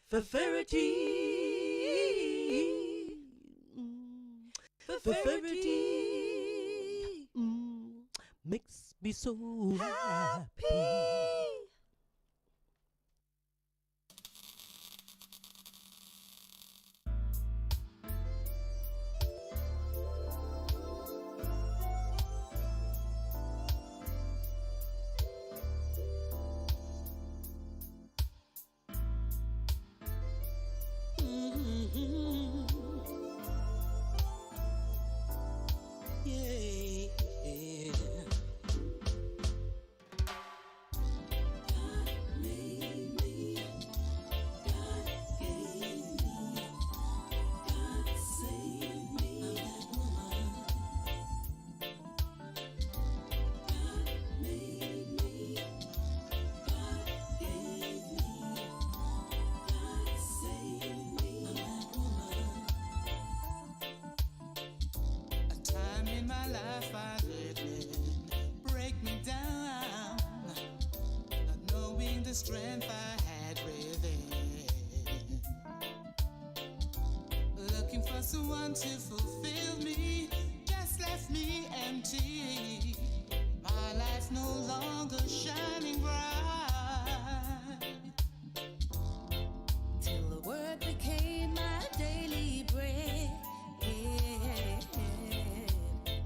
Feferity. Feferity. Makes me so happy. Strength I had within, looking for someone to fulfill me, just left me empty. My life's no longer shining bright, till the word became my daily bread.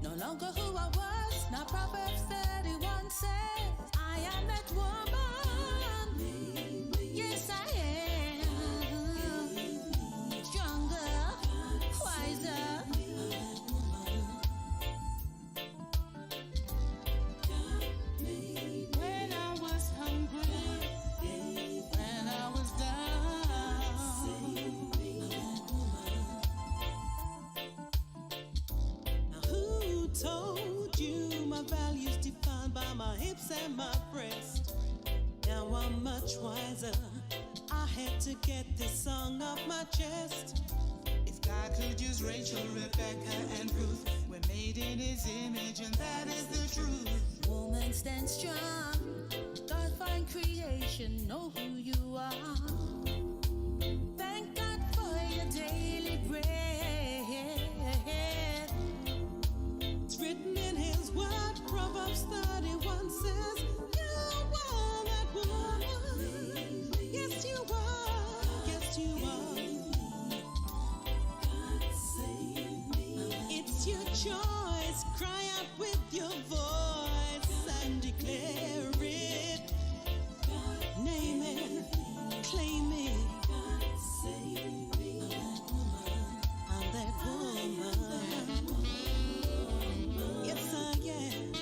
No longer who I was, now Proverbs 31 says, I am that woman. Yes, I am stronger, wiser. When I was hungry, when I was down, Now who told you my value's defined by my hips and my breast? Now I'm much wiser. I had to get this song off my chest. if God could use Rachel, Rebecca, and Ruth, we're made in His image, and that is the truth. Woman, stand strong. God, find creation, know who you are. Thank God for your daily bread. It's written in His word, Proverbs 31 says, you are that woman. Yes, you are. Yes, you are. It's your choice. Cry out with your voice and declare it. Name it, claim it. I'm that woman. Yes, I am.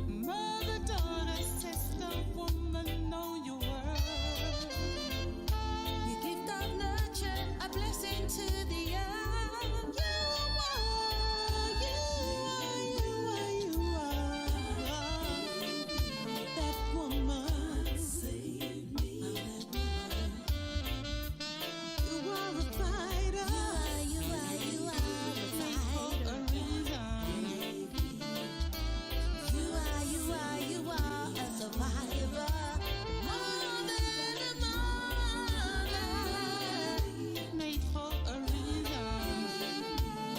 Mother, daughter, sister, woman, know your worth. Your gift of nurture, a blessing to the earth. You are that woman. You are a fighter. You are a For fighter. a reason. You are a survivor. More than a mother. Made for a reason.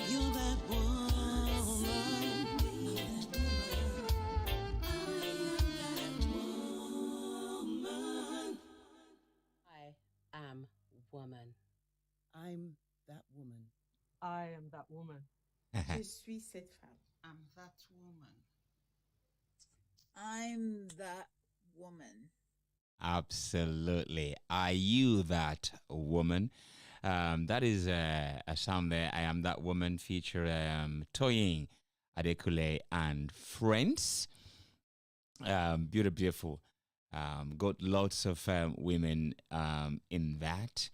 You're that woman. I am woman. I'm that woman. I am that woman. Je suis cette femme. I'm that woman. I'm that woman. Absolutely. Are you that woman? That is a song there. I Am That Woman feature Toyin Adekule and friends. Beautiful. Got lots of women in that.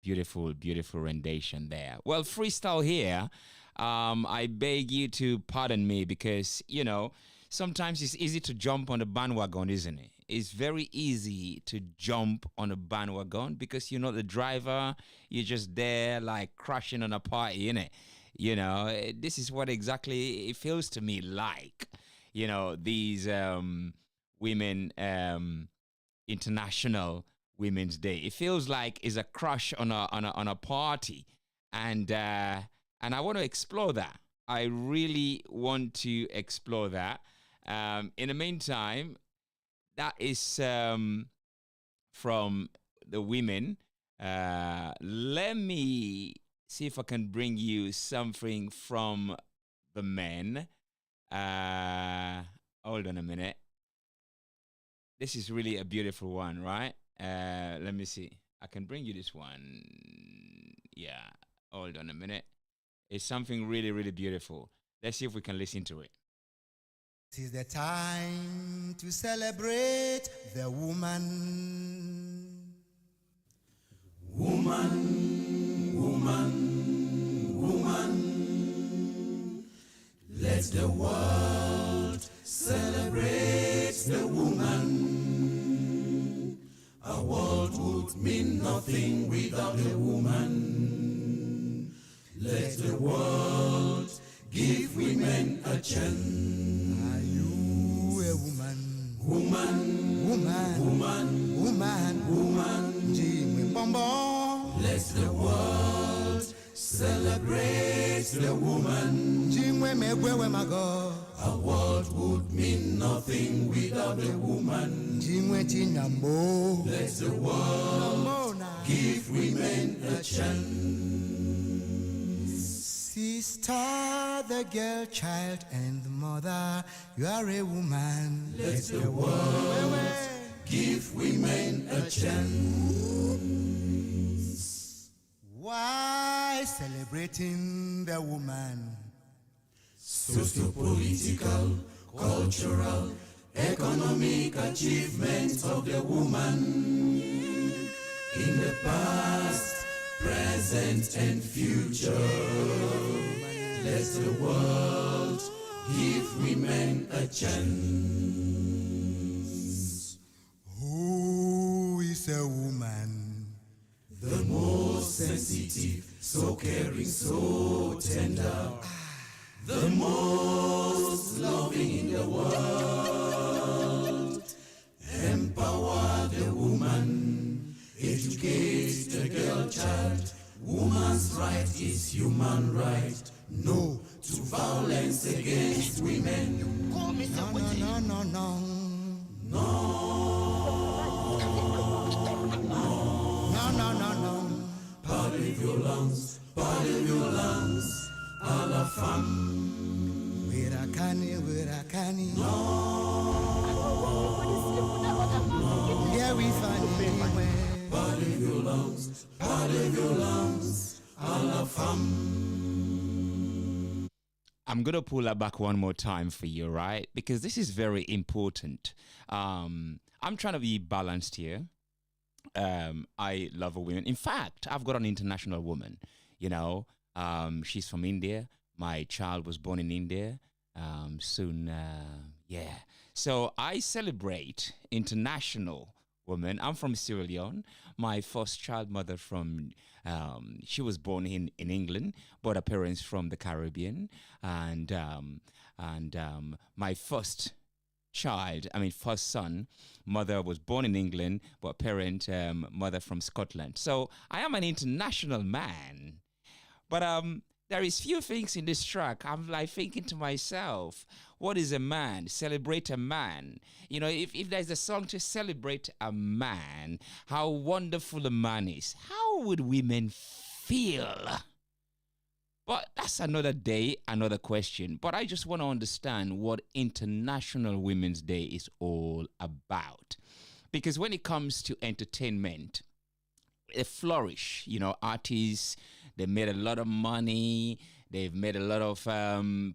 Beautiful rendition there. Well, freestyle here I beg you to pardon me because, sometimes it's easy to jump on the bandwagon, isn't it? It's very easy to jump on a bandwagon because you're not the driver. You're just there like crashing on a party, innit? This is what exactly it feels to me like. These women, International Women's Day. It feels like it's a crush on a party, and I want to explore that. I really want to explore that. In the meantime, that is from the women. Let me see if I can bring you something from the men. Hold on a minute. This is really a beautiful one, right? Let me see. I can bring you this one. Yeah. Hold on a minute. It's something really, really beautiful. Let's see if we can listen to it. It is the time to celebrate the woman. Woman, woman, woman. Let the world celebrate the woman. A world would mean nothing without a woman. Let the world give women a chance. Are you a woman? Woman, woman, woman, woman, woman. Jimmy Bombo. Let the world celebrate the woman. Jimmy Megwe Mago. A world would mean nothing without a woman. Jimmy Chinyambo. Let the world give women a chance. Sister, the girl, child, and the mother, you are a woman. Let the world give women a chance. Why celebrating the woman? Socio-political, cultural, economic achievements of the woman in the past, present and future. Let the world give women a chance. Who is a woman? The most sensitive, so caring, so tender. The most loving in the world. Empower the woman. Educate the girl child. Woman's right is human right. No to violence against women. No, no, no, no, no. No. No, no, no, no. Pas de violence, pas de violence à la femme. Wirakani. No. Yeah, we find it. Pas de violence à la femme. I'm going to pull that back one more time for you, right? Because this is very important. I'm trying to be balanced here. I love a woman. In fact, I've got an international woman, she's from India. My child was born in India. Soon, yeah. So I celebrate international women. I'm from Sierra Leone. My first child mother she was born in England, but her parents from the Caribbean. And my first son, mother was born in England, but mother from Scotland. So I am an international man. But there is few things in this track. I'm like thinking to myself, what is a man? Celebrate a man. If there's a song to celebrate a man, how wonderful a man is, how would women feel? But that's another day, another question. But I just want to understand what International Women's Day is all about. Because when it comes to entertainment, they flourish. Artists, they made a lot of money. They've made a lot of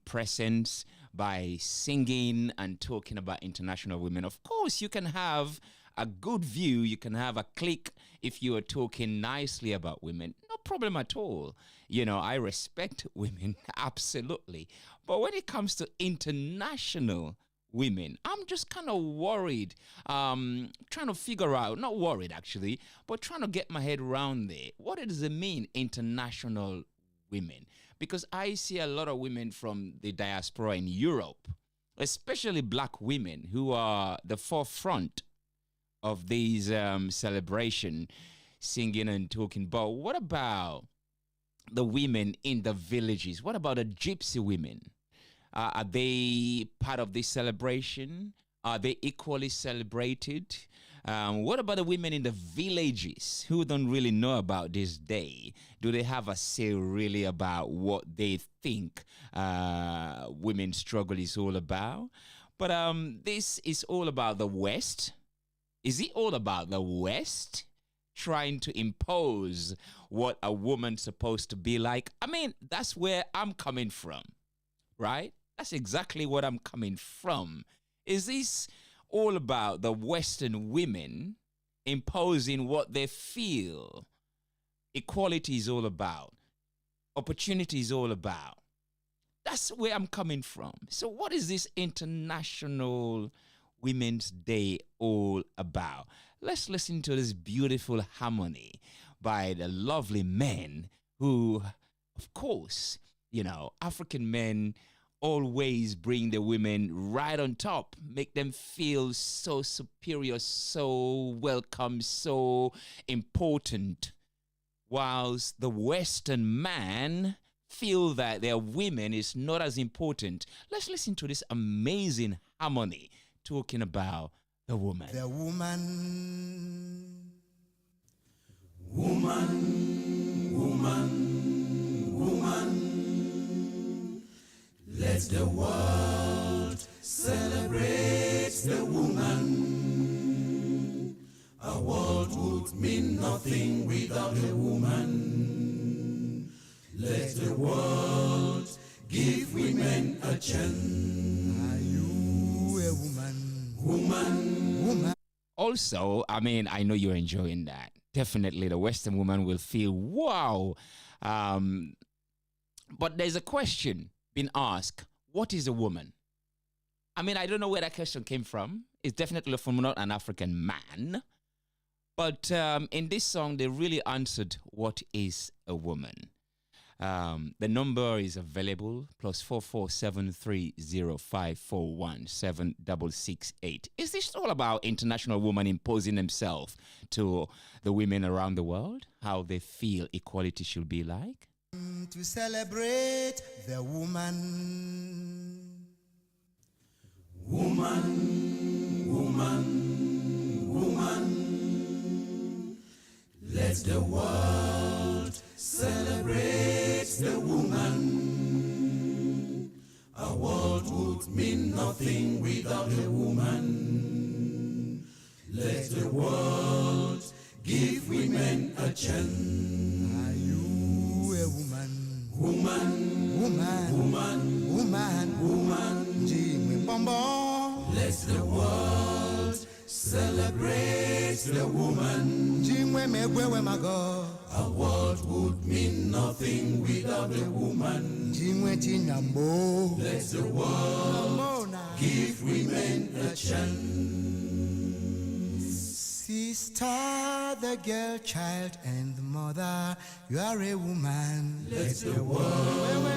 presence by singing and talking about international women. Of course, you can have a good view. You can have a click if you are talking nicely about women. No problem at all. You know, I respect women, absolutely. But when it comes to international women, I'm just kind of worried, trying to figure out, not worried actually, but trying to get my head around there. What does it mean, international women? Because I see a lot of women from the diaspora in Europe, especially black women, who are the forefront of these celebration, singing and talking. But what about the women in the villages? What about the gypsy women? Are they part of this celebration? Are they equally celebrated? What about the women in the villages who don't really know about this day? Do they have a say really about what they think women's struggle is all about? But this is all about the West. Is it all about the West trying to impose what a woman's supposed to be like? I mean, that's where I'm coming from, right? That's exactly what I'm coming from. Is this all about the Western women imposing what they feel equality is all about, opportunity is all about? That's where I'm coming from. So what is this International Women's Day all about? Let's listen to this beautiful harmony by the lovely men who, of course, you know, African men always bring the women right on top, make them feel so superior, so welcome, so important, whilst the Western man feel that their women is not as important. Let's listen to this amazing harmony talking about the woman. The woman, woman, woman, woman. Let the world celebrate the woman. A world would mean nothing without a woman. Let the world give women a chance. Are you a woman? Woman, woman. Also, I mean, I know you're enjoying that. Definitely the Western woman will feel, wow. But there's a question being asked, what is a woman? I mean, I don't know where that question came from. It's definitely from not an African man. But in this song, they really answered what is a woman. The number is available, +447305417668. Is this all about international women imposing themselves to the women around the world? How they feel equality should be like? To celebrate the woman. Woman, woman, woman. Let the world celebrate the woman. A world would mean nothing without a woman. Let the world give women a chance. Are you a woman? Woman, woman, woman, woman, woman. Jimmy Bombo. Let the world celebrate the woman. Jimmy Megwe Mago. A world would mean nothing without a woman. Jimmy Tinambo. Let the world give women a chance. Sister, the girl, child, and the mother, you are a woman. Let the world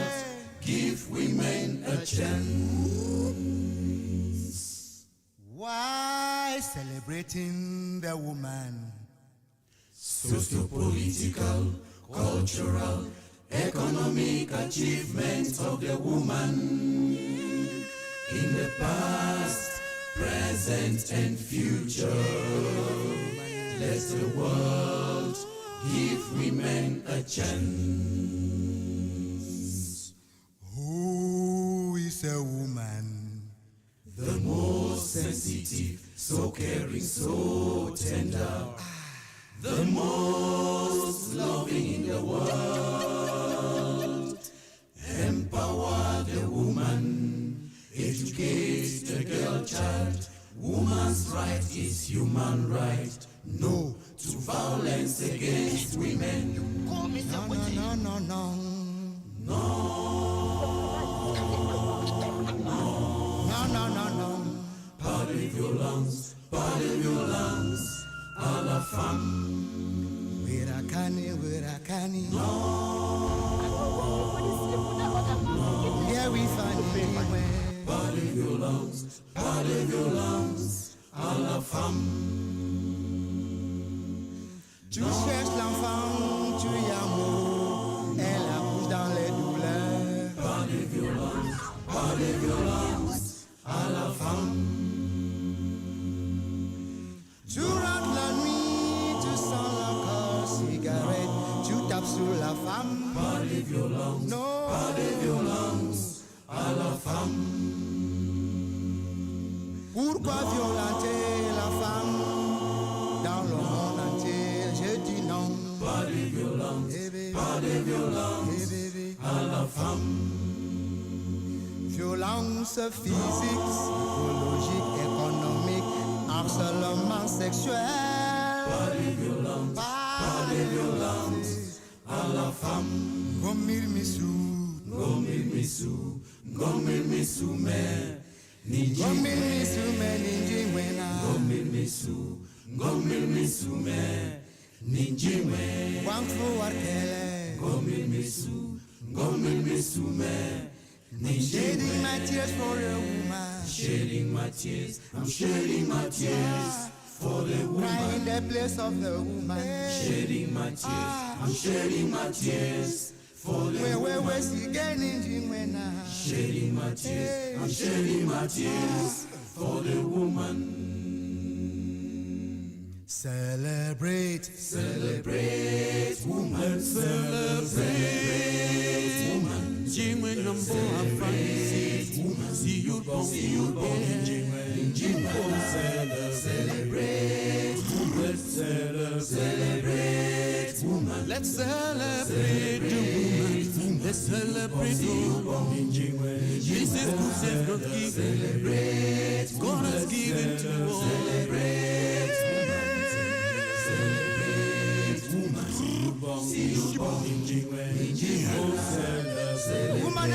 give women a chance. Why celebrating the woman? Socio-political, cultural, economic achievements of the woman in the past, present, and future. Let the world give women a chance. Who is a woman? The most sensitive, so caring, so tender. The most loving in the world. Empower the woman. Educate the girl child. Woman's right is human right. No to violence against women. Pas de violence, à la femme. Wirakani. Yeah, we find it. Pas de violence, à la femme. Tu cherches l'enfant, tu y amour, elle accouche dans les douleurs. Pas de violence, à la femme. Tu rentres la nuit, tu sens la corps, cigarette, tu tapes sur la femme. Pas de violence, non. Pas de violence, à la femme. Pourquoi violenter la femme dans le monde entier? Je dis non. Pas de violence, pas de violence, à la femme. Violence physique, psychologique, économique, harcèlement sexuel. Pas de violence, pas de violence, à la femme. Gomil misu, me. Gomil misu, me. Ninjime. Wangfu warkele. Gomil misu, me. I'm shedding my tears for a woman. Shedding my tears, I'm shedding my tears for the woman. Crying in the place of the woman. Shedding my tears, I'm shedding my tears for the woman. Shedding my tears, I'm shedding my tears for the woman. Celebrate, woman, celebrate, woman. Jingwe number Afranisi, see you born, celebrate, woman, celebrate, woman. Let's celebrate the woman. Let's celebrate the woman. This is who said not celebrate. God has given to us. Celebrate, woman. See you born in Jingwe. Celebrate, woman.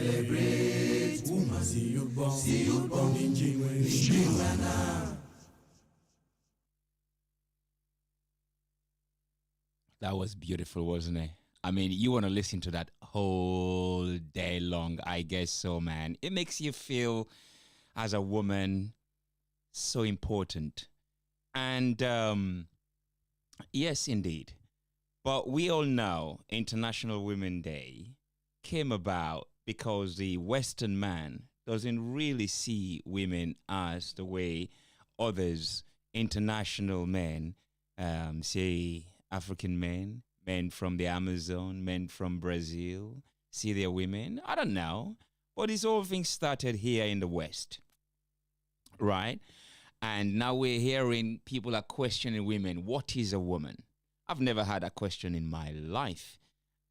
Celebrate, woman. See you born in Jingwe. That was beautiful, wasn't it? I mean, you want to listen to that whole day long, I guess so, man. It makes you feel, as a woman, so important. And yes, indeed. But we all know International Women's Day came about because the Western man doesn't really see women as the way others, international men, say African men, men from the Amazon, men from Brazil, see their women. I don't know. But this whole thing started here in the West, right? And now we're hearing people are questioning women. What is a woman? I've never had a question in my life.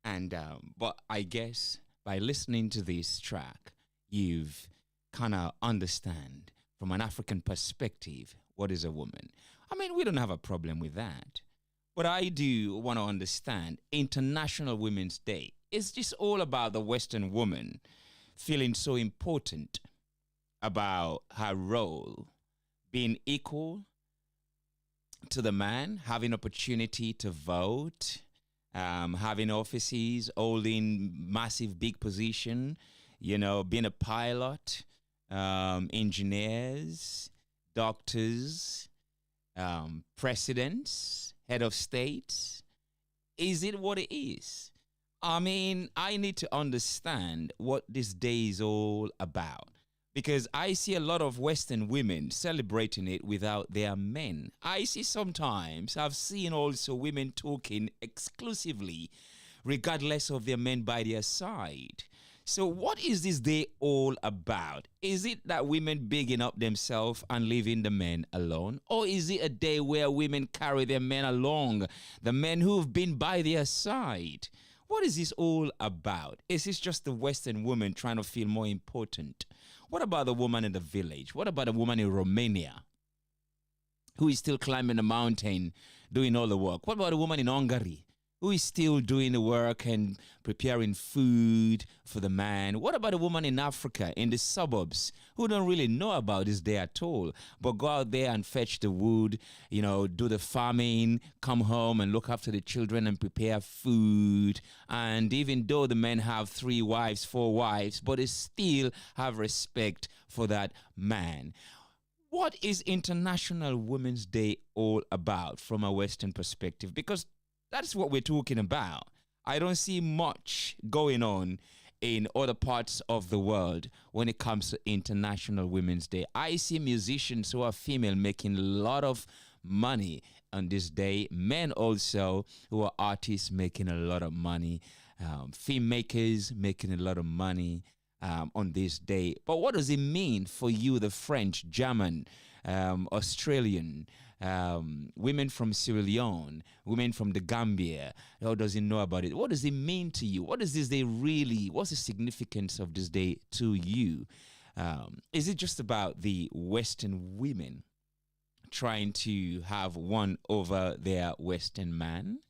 And but I guess by listening to this track, you've kind of understand from an African perspective what is a woman. I mean, we don't have a problem with that. But I do want to understand International Women's Day. It's just all about the Western woman feeling so important about her role, being equal to the man, having opportunity to vote, having offices, holding massive big position, you know, being a pilot, engineers, doctors, presidents, head of states. Is it what it is? I mean, I need to understand what this day is all about. Because I see a lot of Western women celebrating it without their men. I see sometimes, I've seen also women talking exclusively, regardless of their men by their side. So what is this day all about? Is it that women bigging up themselves and leaving the men alone? Or is it a day where women carry their men along, the men who've been by their side? What is this all about? Is this just the Western woman trying to feel more important? What about the woman in the village? What about the woman in Romania? who is still climbing the mountain, doing all the work? What about a woman in Hungary who is still doing the work and preparing food for the man? What about a woman in Africa, in the suburbs, who don't really know about this day at all, but go out there and fetch the wood, do the farming, come home and look after the children and prepare food? And even though the men have 3 wives, 4 wives, but they still have respect for that man. What is International Women's Day all about from a Western perspective? Because that's what we're talking about. I don't see much going on in other parts of the world when it comes to International Women's Day. I see musicians who are female making a lot of money on this day. Men also who are artists making a lot of money. Film makers making a lot of money on this day. But what does it mean for you, the French, German, Australian, women from Sierra Leone, women from the Gambia? How does he know about it? What does it mean to you? What is this day really? What's the significance of this day to you? Is it just about the Western women trying to have one over their Western man?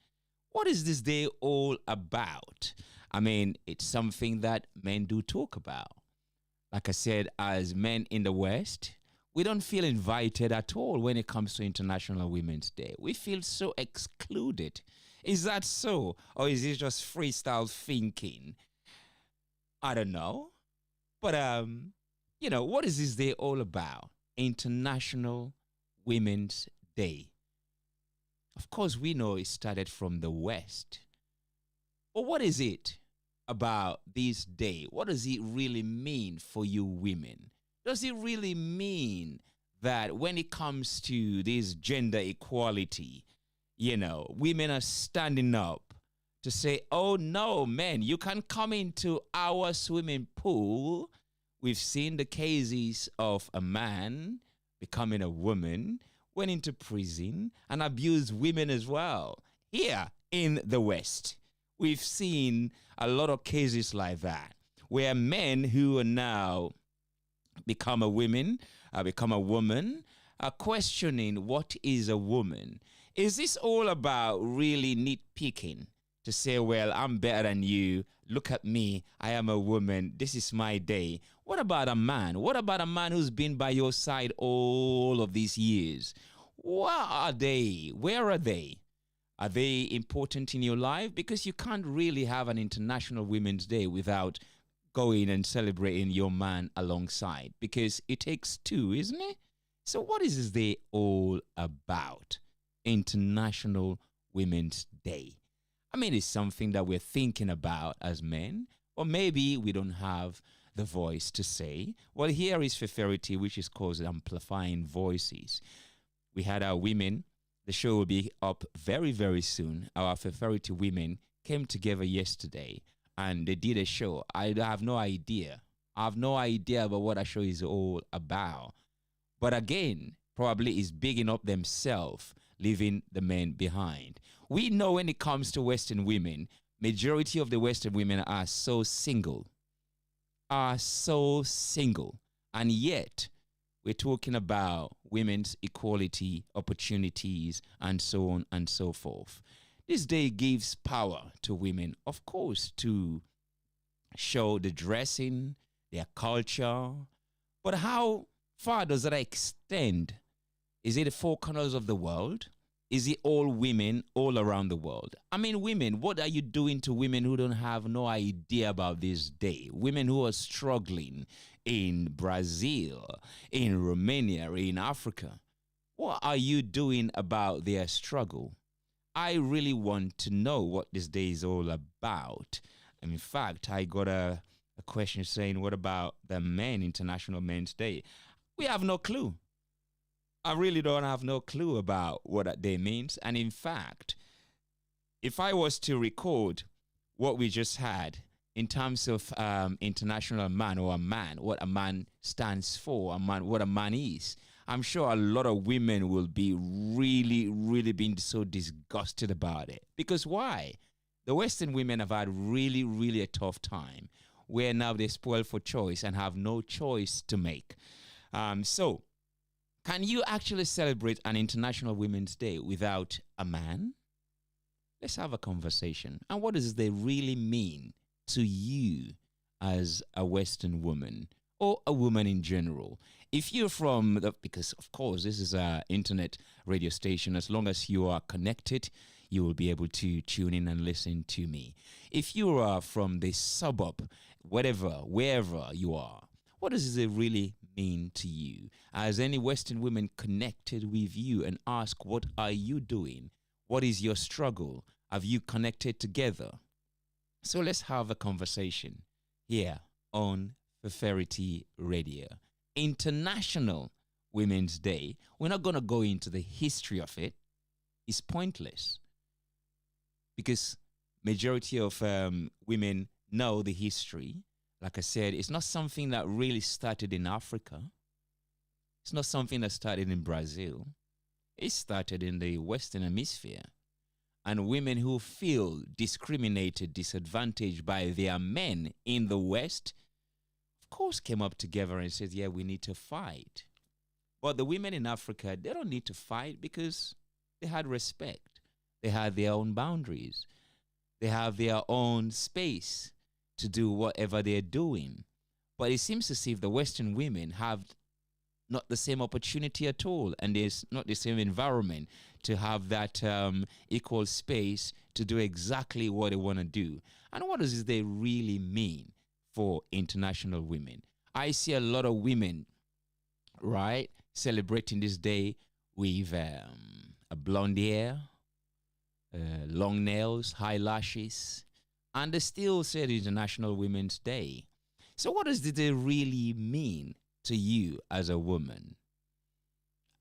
What is this day all about? I mean, it's something that men do talk about. Like I said, as men in the West, we don't feel invited at all when it comes to International Women's Day. We feel so excluded. Is that so? Or is it just freestyle thinking? I don't know. But, what is this day all about? International Women's Day. Of course, we know it started from the West. But what is it about this day? What does it really mean for you women? Does it really mean that when it comes to this gender equality, women are standing up to say, oh no, men, you can come into our swimming pool? We've seen the cases of a man becoming a woman, went into prison and abused women as well. Here in the West, we've seen a lot of cases like that, where men who are now become a woman are questioning what is a woman. Is this all about really nitpicking to say, well, I'm better than you, look at me, I am a woman, this is my day? What about a man? What about a man who's been by your side all of these years? What are they? Where are they? Are they important in your life? Because you can't really have an International Women's Day without going and celebrating your man alongside, because it takes two, isn't it? So what is this day all about? International Women's Day. I mean, it's something that we're thinking about as men, or maybe we don't have the voice to say. Well, here is Feferity, which is called Amplifying Voices. We had our women. The show will be up very, very soon. Our Feferity women came together yesterday and they did a show. I have no idea. I have no idea about what a show is all about. But again, probably is bigging up themselves, leaving the men behind. We know when it comes to Western women, majority of the Western women are so single. And yet, we're talking about women's equality, opportunities, and so on and so forth. This day gives power to women, of course, to show the dressing, their culture. But how far does that extend? Is it the 4 corners of the world? Is it all women all around the world? I mean, women, what are you doing to women who don't have no idea about this day? Women who are struggling in Brazil, in Romania, in Africa. What are you doing about their struggle? I really want to know what this day is all about. And in fact, I got a question saying, what about the men, International Men's Day? We have no clue. I really don't have no clue about what that day means. And in fact, if I was to record what we just had in terms of international man or a man, what a man stands for, a man, what a man is, I'm sure a lot of women will be really, really being so disgusted about it. Because why? The Western women have had really, really a tough time, where now they're spoiled for choice and have no choice to make. So Can you actually celebrate an International Women's Day without a man? Let's have a conversation. And what does they really mean to you as a Western woman or a woman in general? If you're from because of course this is an internet radio station, as long as you are connected, you will be able to tune in and listen to me. If you are from the suburb, wherever you are, what does it really mean to you? Has any Western women connected with you and ask, what are you doing? What is your struggle? Have you connected together? So let's have a conversation here on Feferity Radio. International Women's Day. We're not going to go into the history of it. It's pointless because majority of women know the history. Like I said, it's not something that really started in Africa. It's not something that started in Brazil. It started in the Western Hemisphere. And women who feel discriminated, disadvantaged by their men in the West, of course, came up together and said, yeah, we need to fight. But the women in Africa, they don't need to fight because they had respect. They had their own boundaries. They have their own space to do whatever they're doing. But it seems as if the Western women have not the same opportunity at all, and there's not the same environment to have that equal space to do exactly what they want to do. And what does they really mean for international women? I see a lot of women, right, celebrating this day with a blonde hair, long nails, high lashes, and they still say the International Women's Day. So what does it really mean to you as a woman?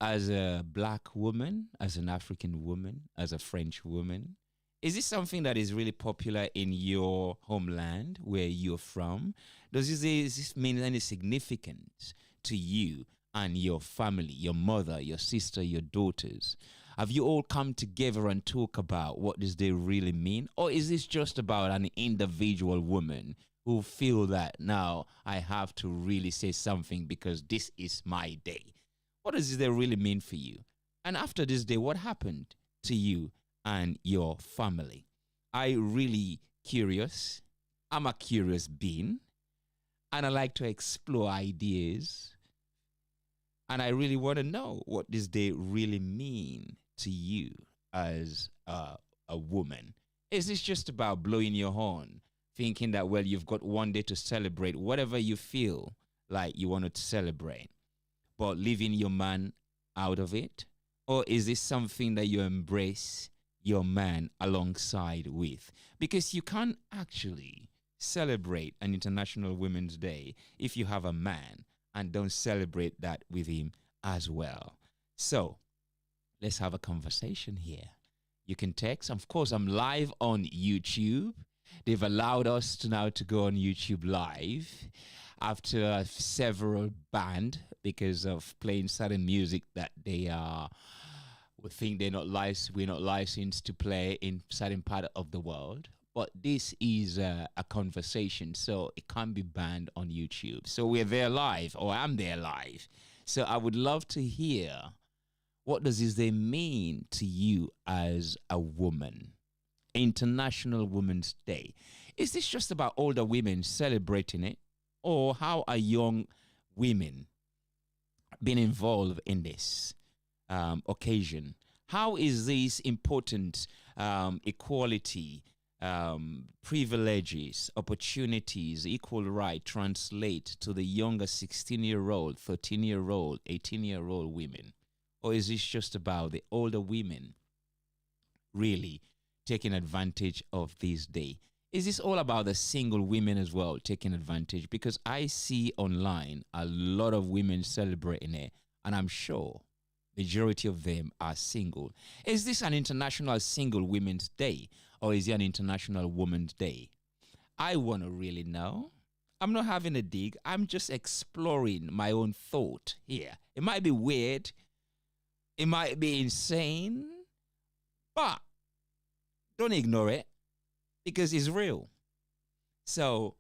As a black woman, as an African woman, as a French woman? Is this something that is really popular in your homeland, where you're from? Does this mean any significance to you and your family, your mother, your sister, your daughters? Have you all come together and talk about what does they really mean? Or is this just about an individual woman who feel that now I have to really say something because this is my day? What does it really mean for you? And after this day, what happened to you and your family? I really curious. I'm a curious being, and I like to explore ideas. And I really want to know what this day really mean to you as a woman. Is this just about blowing your horn, thinking that, well, you've got one day to celebrate whatever you feel like you wanted to celebrate, but leaving your man out of it? Or is this something that you embrace your man alongside with? Because you can't actually celebrate an International Women's Day if you have a man and don't celebrate that with him as well. So let's have a conversation here. You can text. Of course, I'm live on YouTube. They've allowed us to now to go on YouTube live after several banned because of playing certain music that they would think we're not licensed to play in certain part of the world. But this is a conversation, so it can't be banned on YouTube. So we're there live, or I'm there live. So I would love to hear, what does this day mean to you as a woman? International Women's Day. Is this just about older women celebrating it? Or how are young women being involved in this occasion? How is this important equality, privileges, opportunities, equal right translate to the younger 16-year-old, 13-year-old, 18-year-old women? Or is this just about the older women really taking advantage of this day? Is this all about the single women as well taking advantage? Because I see online a lot of women celebrating it, and I'm sure majority of them are single. Is this an International Single Women's Day, or is it an International Women's Day? I want to really know. I'm not having a dig. I'm just exploring my own thought here. It might be weird. It might be insane. But don't ignore it, because it's real. So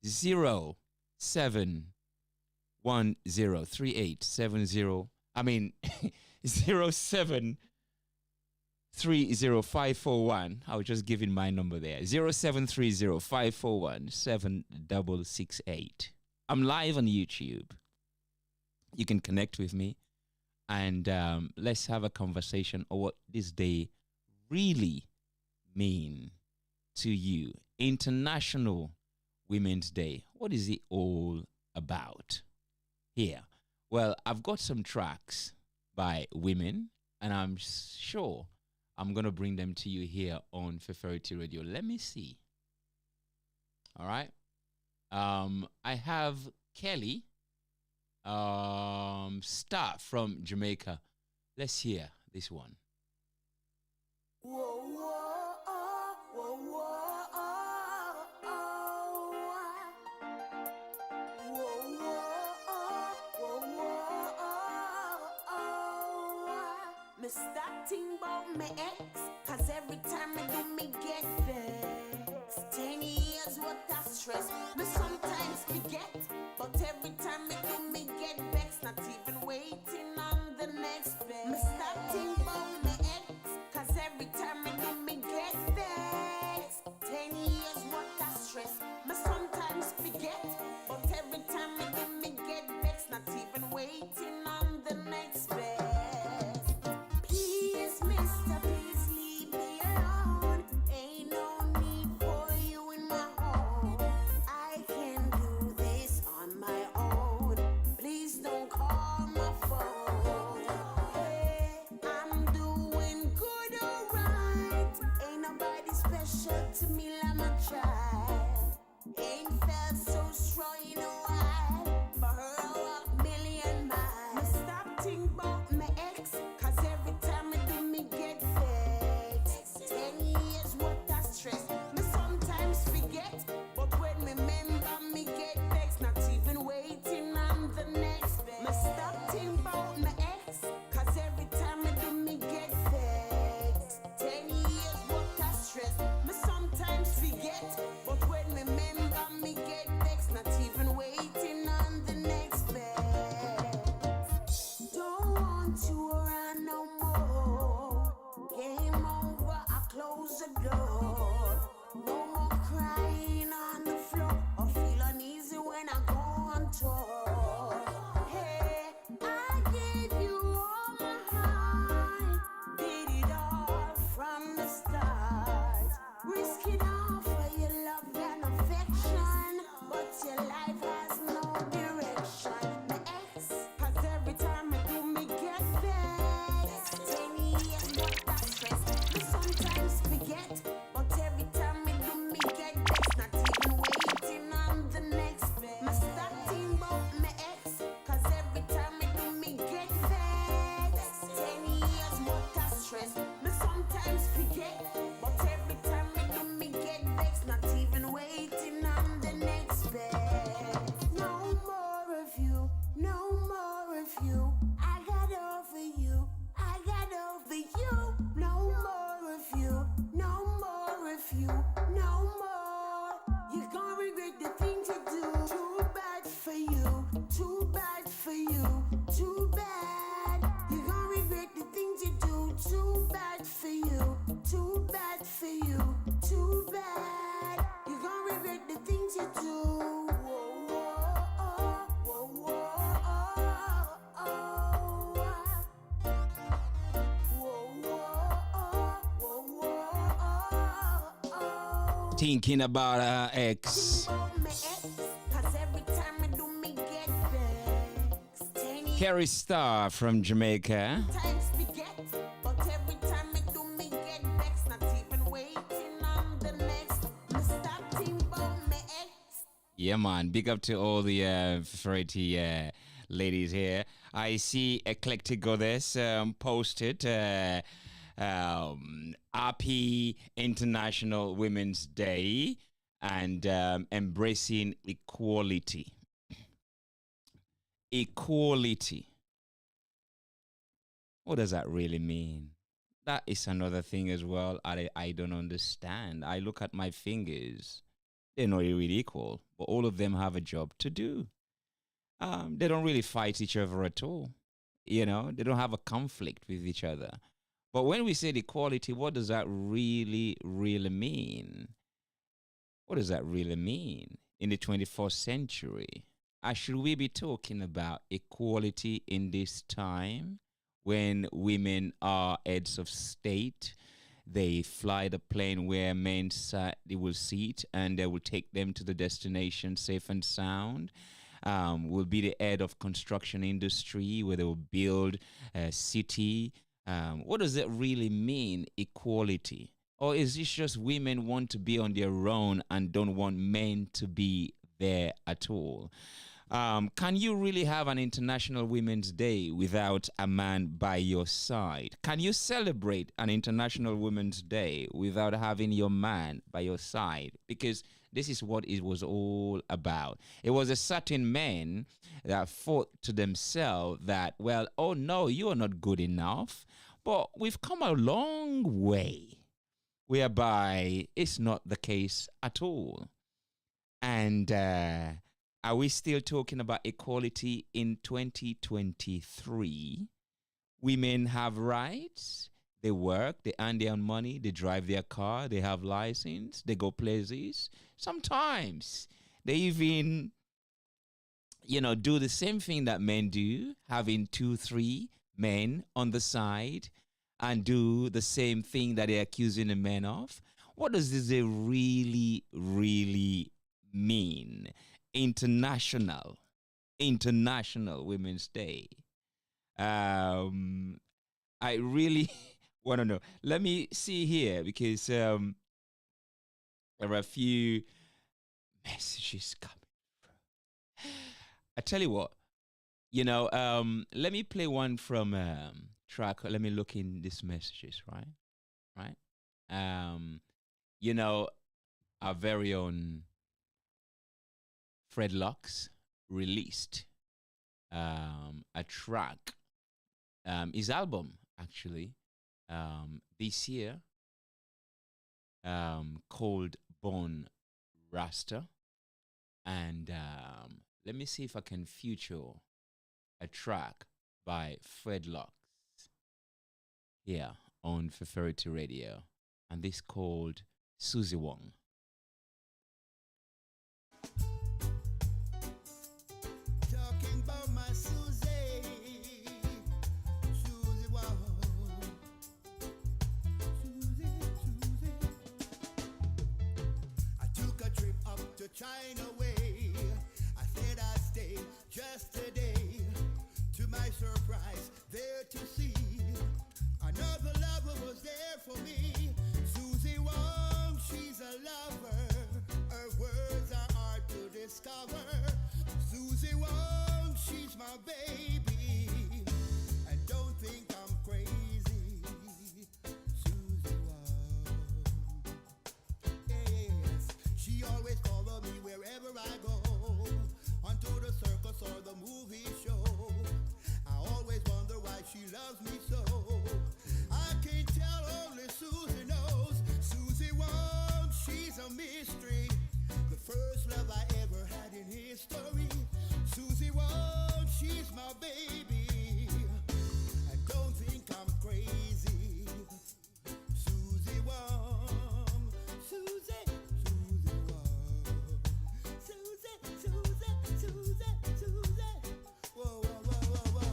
07103870 I mean, 0730541. I was just giving my number there. 07305417668. I'm live on YouTube. You can connect with me and let's have a conversation on what this day really mean to you. International Women's Day. What is it all about here? Well, I've got some tracks by women, and I'm sure I'm going to bring them to you here on Feferity Radio. Let me see. All right. I have Kelly Star from Jamaica. Let's hear this one. Me start think about my ex, cause every time I do me get vexed. 10 years what that stress, me sometimes forget, but every time I do me get vexed, not even waiting on the next best. Me start think about my ex, cause every time I do me get vexed. 10 years what that stress, me sometimes forget, but every time I do me get vexed, not even waiting on the next best. To me like my child, ain't felt so strong in a while. For her I walk million miles. Me stop think about my ex, cause every time I do me get vexed. 10 years what that stress, me sometimes forget, but when me remember me get vexed, not even waiting on the next best. Me stop think about my ex, cause every time I do me get vexed. 10 years what that stress, me sometimes forget, but when me remember me get vexed, not even waiting on the next best. Don't want to run no more. Game over, I close the door. No more crying on the floor or feel uneasy when I go on tour. Hey, I gave you all my heart, did it all from the start. Risk it all for your love and affection, but your life has no direction. My ex, cause every time I do me get vexed. 10 years what that stress, me sometimes forget, but every time I do me get vexed, not even waiting on the next best. Me start thinking about my ex, cause every time I do me get vexed. 10 years what that stress, me sometimes forget, but every time I do me get vexed, not even waiting on the next best. No more of you, no more of you. I got over you, I got over you. No more of you, no more of you, no more. You're gonna regret the things you do. Too bad for you, too bad for you, too bad. You're gonna regret the things you do. Too bad for you, too bad for you, too bad. You're gonna regret the things you do. Thinking about her ex. Carrie Star from Jamaica. Yeah, man. Big up to all the Feferity ladies here. I see Eclectic Goddess posted happy International Women's Day and embracing equality. Equality. What does that really mean? That is another thing as well. I don't understand. I look at my fingers. They're not really equal, but all of them have a job to do. They don't really fight each other at all. They don't have a conflict with each other. But when we say equality, what does that really, really mean? What does that really mean in the 21st century? Should we be talking about equality in this time when women are heads of state? They fly the plane where men they will sit, and they will take them to the destination safe and sound. Will be the head of construction industry where they will build a city. What does it really mean, equality? Or is this just women want to be on their own and don't want men to be there at all? Can you really have an International Women's Day without a man by your side? Can you celebrate an International Women's Day without having your man by your side? Because this is what it was all about. It was a certain men that thought to themselves that, well, oh no, you are not good enough. But we've come a long way, whereby it's not the case at all. And are we still talking about equality in 2023? Women have rights. They work, they earn their own money, they drive their car, they have license, they go places. Sometimes they even, do the same thing that men do, having 2-3 men on the side and do the same thing that they're accusing the men of. What does this really, really mean? International Women's Day. I really want to know. Let me see here, because there are a few messages coming. I tell you what, let me play one from track. Let me look in these messages, right? Our very own Fred Lux released a track, his album actually, this year, called Born Rasta. And let me see if I can feature a track by Fred Lux here on Feferity Radio, and this called Susie Wong. Talking about my Susie, Susie Wong, Susie. I took a trip up to China way. I said I'd stay just a day. To my surprise, there to see another lover was there for me. Susie Wong, she's a lover. Her words are hard to discover. Susie Wong, she's my baby. And don't think I'm crazy. Susie Wong. Yes, she always follow me wherever I go. Onto the circus or the movie show. I always wonder why she loves me so. I can't tell, only Susie knows. Susie Wong, she's a mystery. The first love I ever had in history. Susie Wong, she's my baby. And don't think I'm crazy. Susie Wong, Susie, Susie Wong, Susie, Susie, Susie, Susie. Whoa, whoa, whoa, whoa, whoa.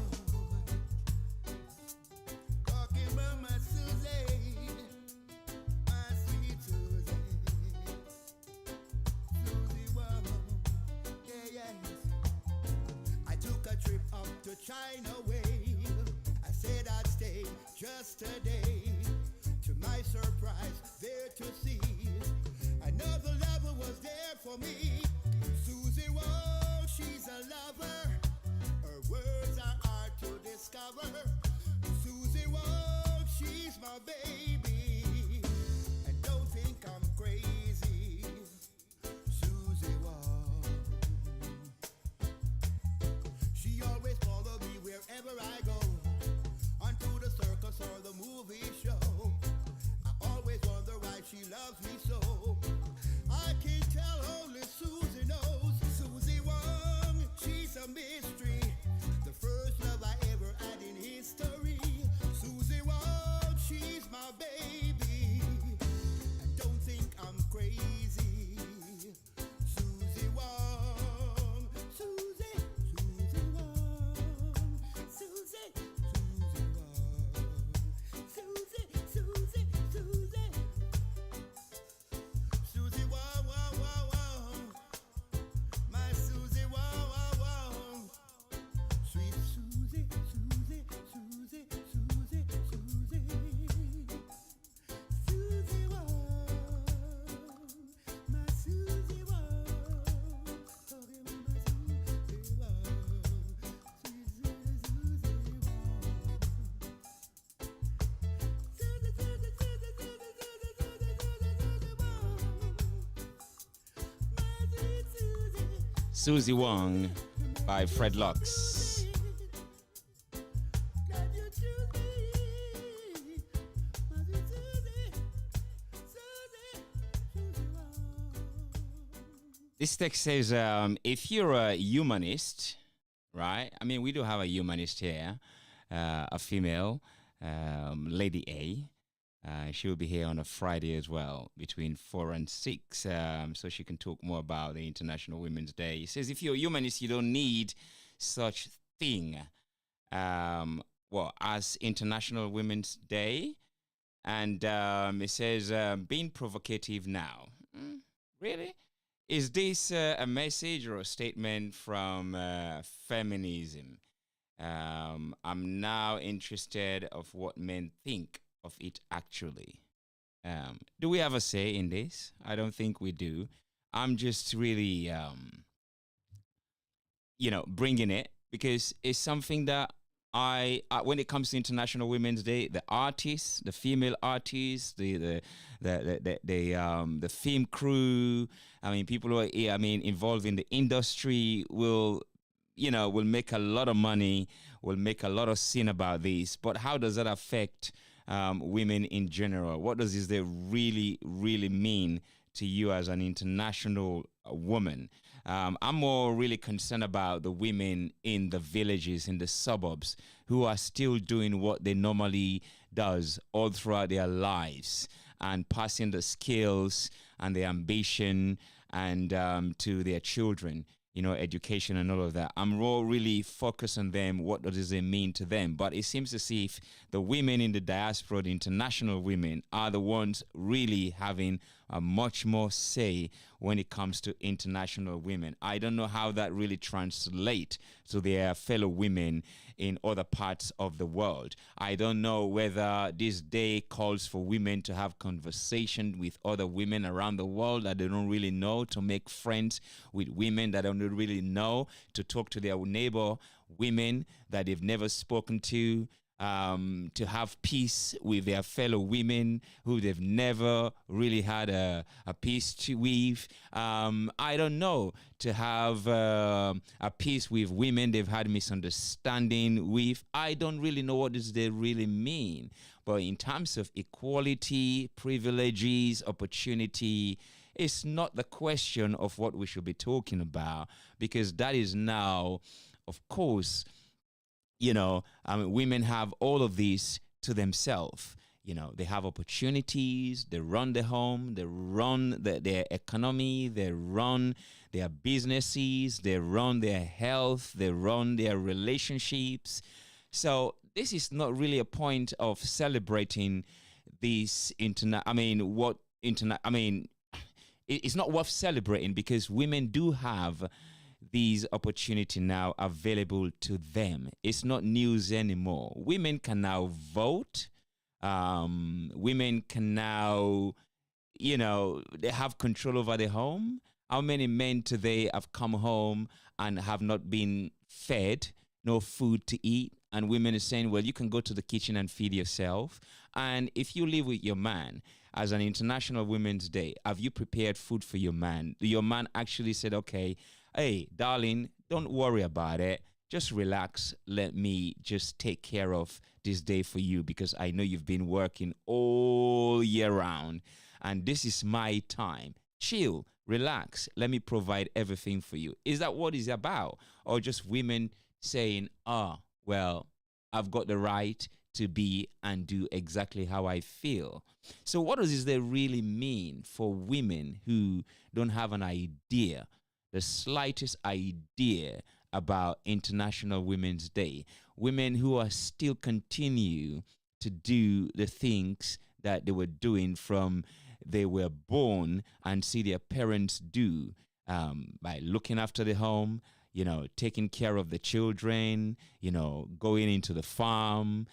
Talking about my Susie, my sweet Susie. Susie Wong, yeah, yes. I took a trip up to China way. I said I'd stay just a day. To my surprise, there to see another lover was there for me. Susie Wong, she's a lover. Her words are hard to discover. Susie Wong, she's my baby. And don't think I'm crazy. Susie Wong. She always follow me wherever I go. Onto the circus or the movie show. I always wonder why she loves me so. I can't tell, only Susie knows. Susie Wong, she's a mystery. The first love I ever had in Susie Wong by Fred Lux. This text says, if you're a humanist, right? I mean, we do have a humanist here, a female, Lady A. She will be here on a Friday as well, between 4 and 6, so she can talk more about the International Women's Day. He says, if you're a humanist, you don't need such thing, as International Women's Day. And it says, being provocative now. Really? Is this a message or a statement from feminism? I'm now interested of what men think of it actually. Do we have a say in this? I don't think we do. I'm just really, bringing it because it's something that when it comes to International Women's Day, the artists, the female artists, the film crew, I mean, people who are, involved in the industry will make a lot of money, will make a lot of sin about this. But how does that affect women in general? What does this really, really mean to you as an international woman? I'm more really concerned about the women in the villages, in the suburbs, who are still doing what they normally does all throughout their lives and passing the skills and the ambition and to their children, education and all of that. I'm really focused on them. What does it mean to them? But it seems as if the women in the diaspora, the international women, are the ones really having a much more say when it comes to international women. I don't know how that really translates to their fellow women in other parts of the world. I don't know whether this day calls for women to have conversation with other women around the world that they don't really know, to make friends with women that they don't really know, to talk to their neighbor women that they've never spoken to have peace with their fellow women who they've never really had a peace to with. I don't know, to have a peace with women they've had misunderstanding with. I don't really know what does they really mean. But in terms of equality, privileges, opportunity, it's not the question of what we should be talking about, because that is now, of course, women have all of these to themselves. They have opportunities, they run the home, they run their economy, they run their businesses, they run their health, they run their relationships. So this is not really a point of celebrating this it's not worth celebrating, because women do have these opportunity now available to them. It's not news anymore. Women can now vote. Women can now, they have control over their home. How many men today have come home and have not been fed, no food to eat? And women are saying, well, you can go to the kitchen and feed yourself. And if you live with your man, as an International Women's Day, have you prepared food for your man? Your man actually said, okay, hey, darling, don't worry about it. Just relax. Let me just take care of this day for you, because I know you've been working all year round and this is my time. Chill, relax. Let me provide everything for you. Is that what it's about? Or just women saying, well, I've got the right to be and do exactly how I feel. So what does this really mean for women who don't have an idea, the slightest idea about International Women's Day? Women who are still continue to do the things that they were doing from they were born and see their parents do, by looking after the home, taking care of the children, going into the farm,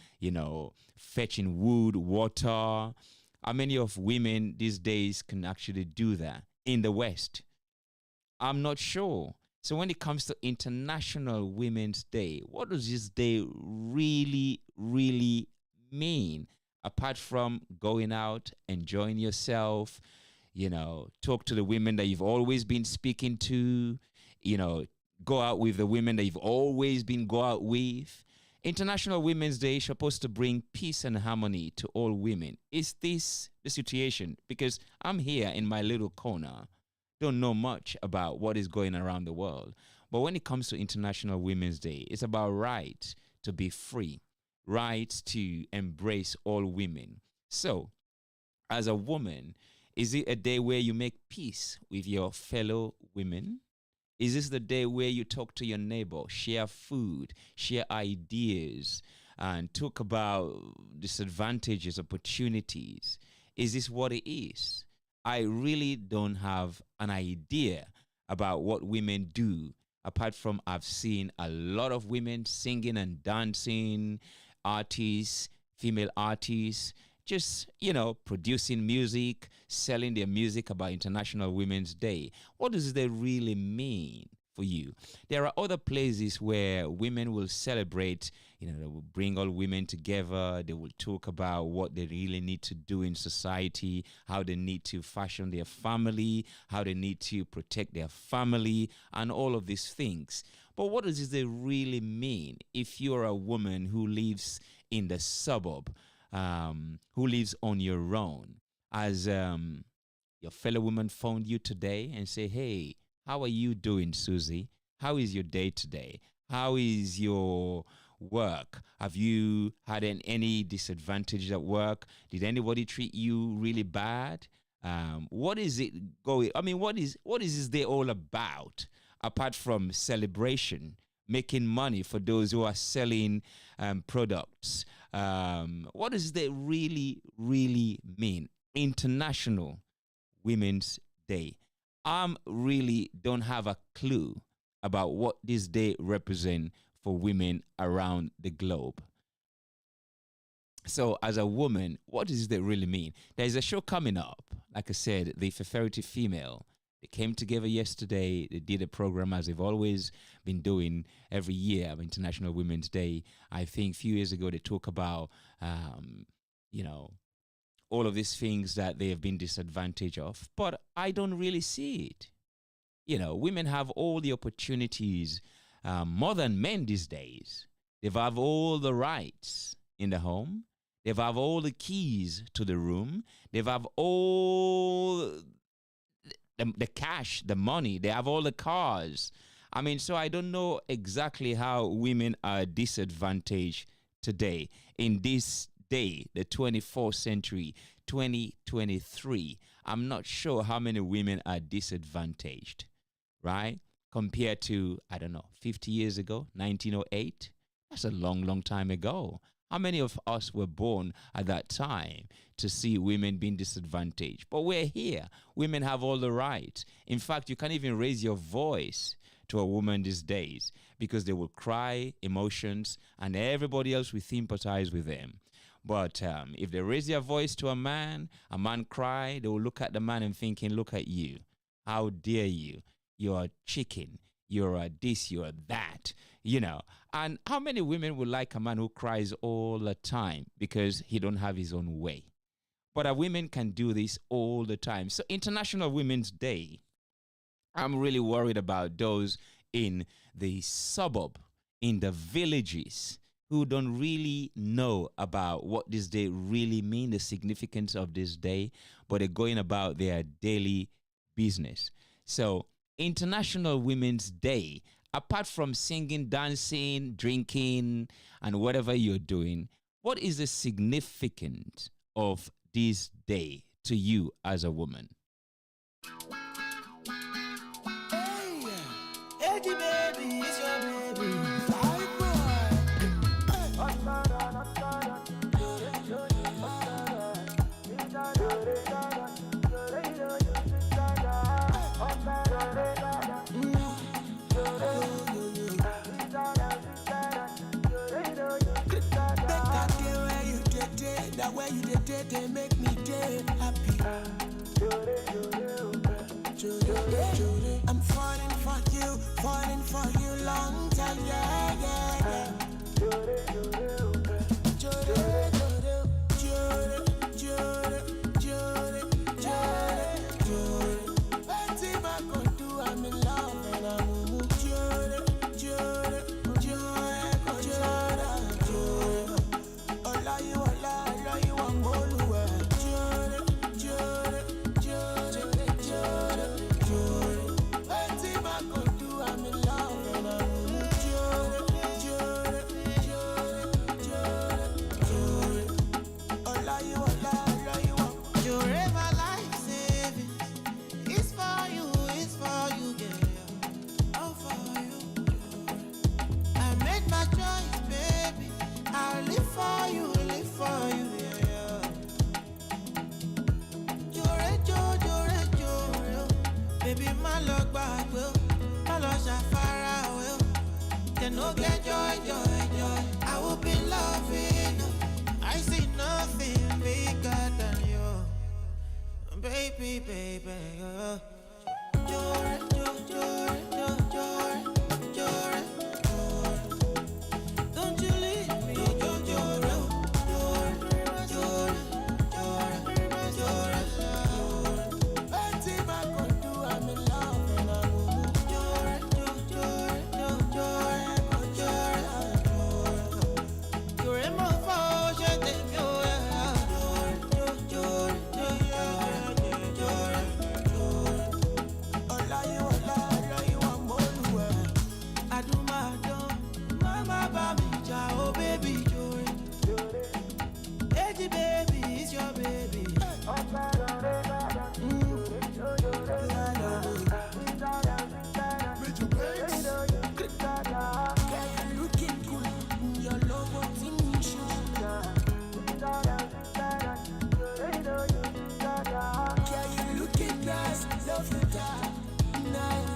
fetching wood, water. How many of women these days can actually do that in the West? I'm not sure. So when it comes to International Women's Day, what does this day really, really mean? Apart from going out, enjoying yourself, talk to the women that you've always been speaking to. go out with the women that you've always been go out with. International Women's Day is supposed to bring peace and harmony to all women. Is this the situation? Because I'm here in my little corner, don't know much about what is going around the world. But when it comes to International Women's Day, it's about right to be free, right to embrace all women. So, as a woman, is it a day where you make peace with your fellow women? Is this the day where you talk to your neighbor, share food, share ideas, and talk about disadvantages, opportunities? Is this what it is? I really don't have an idea about what women do, apart from I've seen a lot of women singing and dancing, artists, female artists, just, producing music, selling their music about International Women's Day. What does that really mean for you? There are other places where women will celebrate, they will bring all women together. They will talk about what they really need to do in society, how they need to fashion their family, how they need to protect their family, and all of these things. But what does it really mean if you're a woman who lives in the suburb, who lives on your own, as your fellow woman phoned you today and say, hey, how are you doing, Susie? How is your day today? How is your work? Have you had any disadvantage at work? Did anybody treat you really bad? What is it going? I mean, what is this day all about, apart from celebration, making money for those who are selling products? What does that really, really mean? International Women's Day. I really don't have a clue about what this day represents for women around the globe. So as a woman, what does that really mean? There's a show coming up. Like I said, the Feferity Female. They came together yesterday. They did a program as they've always been doing every year of International Women's Day. I think a few years ago, they talk about, all of these things that they have been disadvantaged of. But I don't really see it. Women have all the opportunities, more than men these days. They have all the rights in the home. They have all the keys to the room. They have all the cash, the money. They have all the cars. I mean, so I don't know exactly how women are disadvantaged today in this day, the 24th century, 2023. I'm not sure how many women are disadvantaged, right? Compared to, 50 years ago, 1908. That's a long, long time ago. How many of us were born at that time to see women being disadvantaged? But we're here. Women have all the rights. In fact, you can't even raise your voice to a woman these days because they will cry emotions and everybody else will sympathize with them. But if they raise their voice to a man cry, they will look at the man and thinking, look at you. How dare you? You're a chicken. You're a this, you're a that, And how many women would like a man who cries all the time because he don't have his own way? But a women can do this all the time. So International Women's Day, I'm really worried about those in the suburb, in the villages, who don't really know about what this day really means, the significance of this day, but they're going about their daily business. So International Women's Day, apart from singing, dancing, drinking, and whatever you're doing, what is the significance of this day to you as a woman? Hey, Eddie baby, it's your baby. That way you did, they make me day happy. I'm falling for you, falling for they no get joy, joy, joy. I will be loving. I see nothing bigger than you, baby, baby. Joy, joy, joy, joy, joy, joy. Don't you leave me, joy, joy, joy, joy, joy, joy. Anything I could do, I'm in love and I'm joy, joy, joy, joy, joy, joy. You're in my phone, je t'aime, joy, joy, joy, joy, joy, joy. Ola you, I'm all I do my done, mama, baby, oh baby, joy. Hey, baby, it's your baby. Looking good, your logo team shoes. Yeah, you looking nice, love you that nice.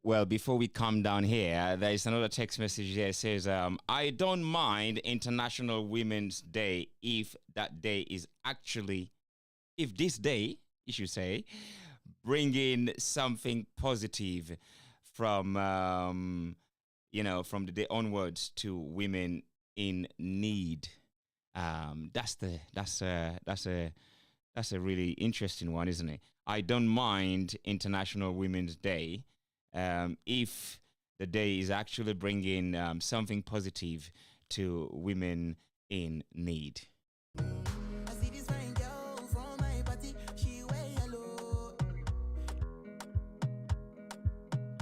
Well, before we come down here, there is another text message here. It says, I don't mind International Women's Day if that day is actually, if this day, you should say, bringing something positive from, from the day onwards to women in need. That's a really interesting one, isn't it? I don't mind International Women's Day. If the day is actually bringing something positive to women in need.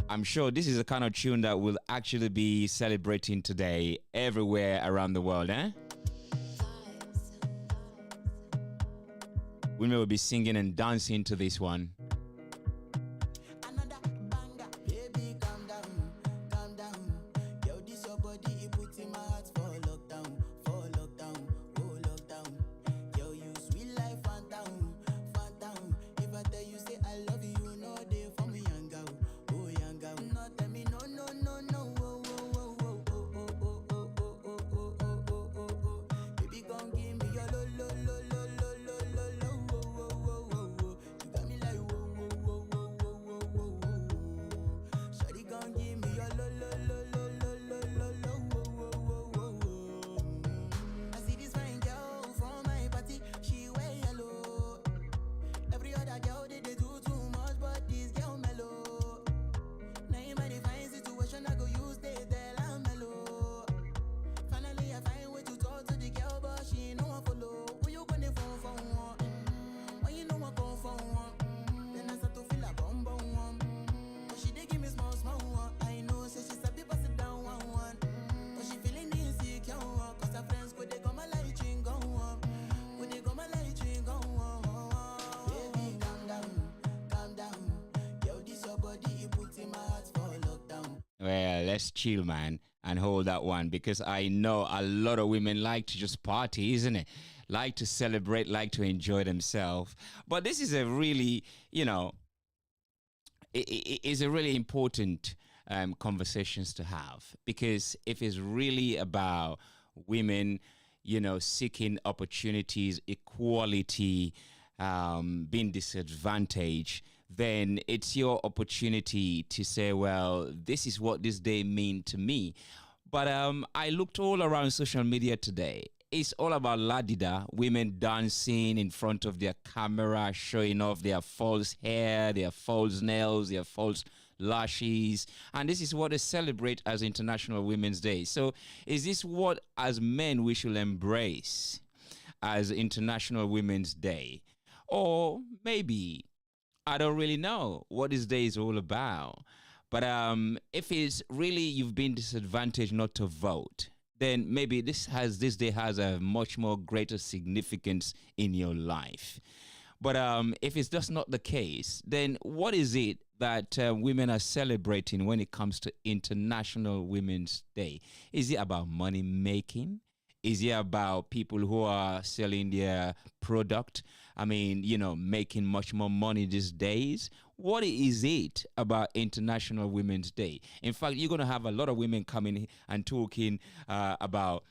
I'm sure this is the kind of tune that will actually be celebrating today everywhere around the world, eh? Women will be singing and dancing to this one. Well, let's chill, man, and hold that one, because I know a lot of women like to just party, isn't it? Like to celebrate, like to enjoy themselves. But this is a really, it is a really important conversations to have, because if it's really about women, seeking opportunities, equality, being disadvantaged, then it's your opportunity to say, well, this is what this day mean to me. But I looked all around social media today. It's all about la-di-da, women dancing in front of their camera, showing off their false hair, their false nails, their false lashes. And this is what they celebrate as International Women's Day. So is this what, as men, we should embrace as International Women's Day? Or maybe, I don't really know what this day is all about. But if it's really you've been disadvantaged not to vote, then maybe this day has a much more greater significance in your life. But if it's just not the case, then what is it that women are celebrating when it comes to International Women's Day? Is it about money making? Is it about people who are selling their product? I mean, making much more money these days. What is it about International Women's Day? In fact, you're going to have a lot of women coming and talking about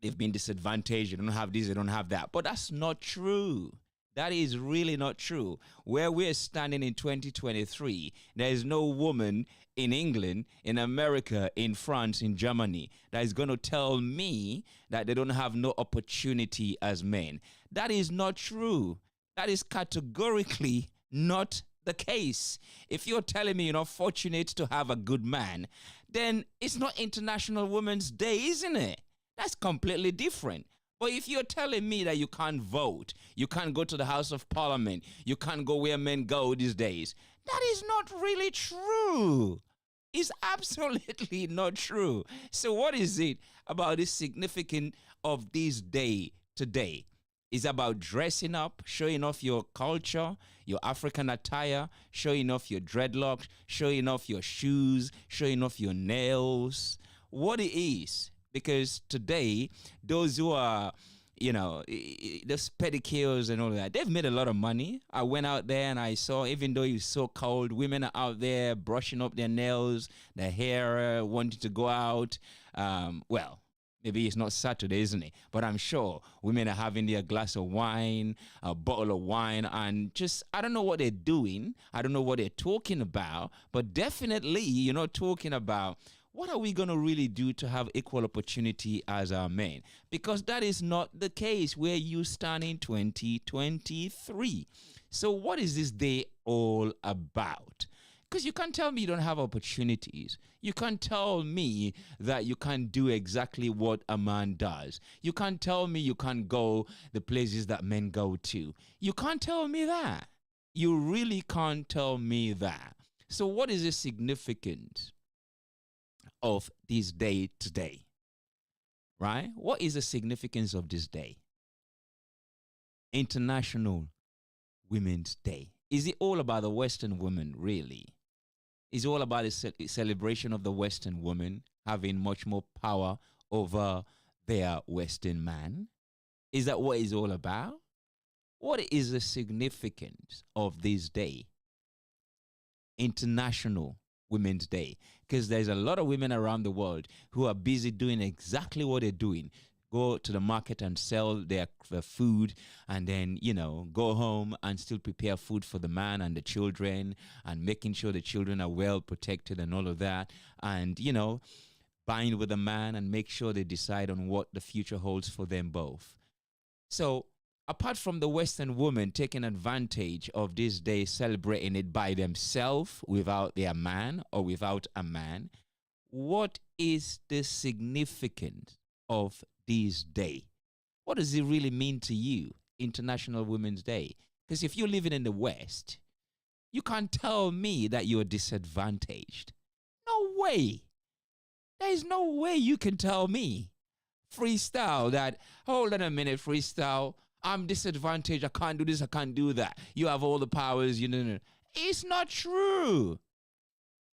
they've been disadvantaged, they don't have this, they don't have that. But that's not true. That is really not true. Where we're standing in 2023, there is no woman in England, in America, in France, in Germany that is going to tell me that they don't have no opportunity as men. That is not true. That is categorically not the case. If you're telling me you're not fortunate to have a good man, then it's not International Women's Day, isn't it? That's completely different. But if you're telling me that you can't vote, you can't go to the House of Parliament, you can't go where men go these days, that is not really true. It's absolutely not true. So what is it about the significance of this day today? It's about dressing up, showing off your culture, your African attire, showing off your dreadlocks, showing off your shoes, showing off your nails. What it is. Because today, those who are, those pedicures and all that, they've made a lot of money. I went out there and I saw, even though it's so cold, women are out there brushing up their nails, their hair, wanting to go out. Well, maybe it's not Saturday, isn't it? But I'm sure women are having their glass of wine, a bottle of wine, and just, I don't know what they're doing. I don't know what they're talking about. But definitely, you're not talking about what are we going to really do to have equal opportunity as our men? Because that is not the case where you stand in 2023. So what is this day all about? Because you can't tell me you don't have opportunities. You can't tell me that you can't do exactly what a man does. You can't tell me you can't go the places that men go to. You can't tell me that. You really can't tell me that. So what is the significance of this day today? Right? What is the significance of this day? International Women's Day. Is it all about the Western woman, really? Is it all about the celebration of the Western woman having much more power over their Western man? Is that what it's all about? What is the significance of this day? International Women's Day. Because there's a lot of women around the world who are busy doing exactly what they're doing. Go to the market and sell their food, and then, go home and still prepare food for the man and the children, and making sure the children are well protected and all of that. And, bind with the man and make sure they decide on what the future holds for them both. So apart from the Western woman taking advantage of this day, celebrating it by themselves without their man or without a man, what is the significance of this day? What does it really mean to you, International Women's Day? Because if you're living in the West, you can't tell me that you're disadvantaged. No way. There is no way you can tell me, Freestyle, that, hold on a minute, Freestyle, I'm disadvantaged, I can't do this, I can't do that. You have all the powers, It's not true.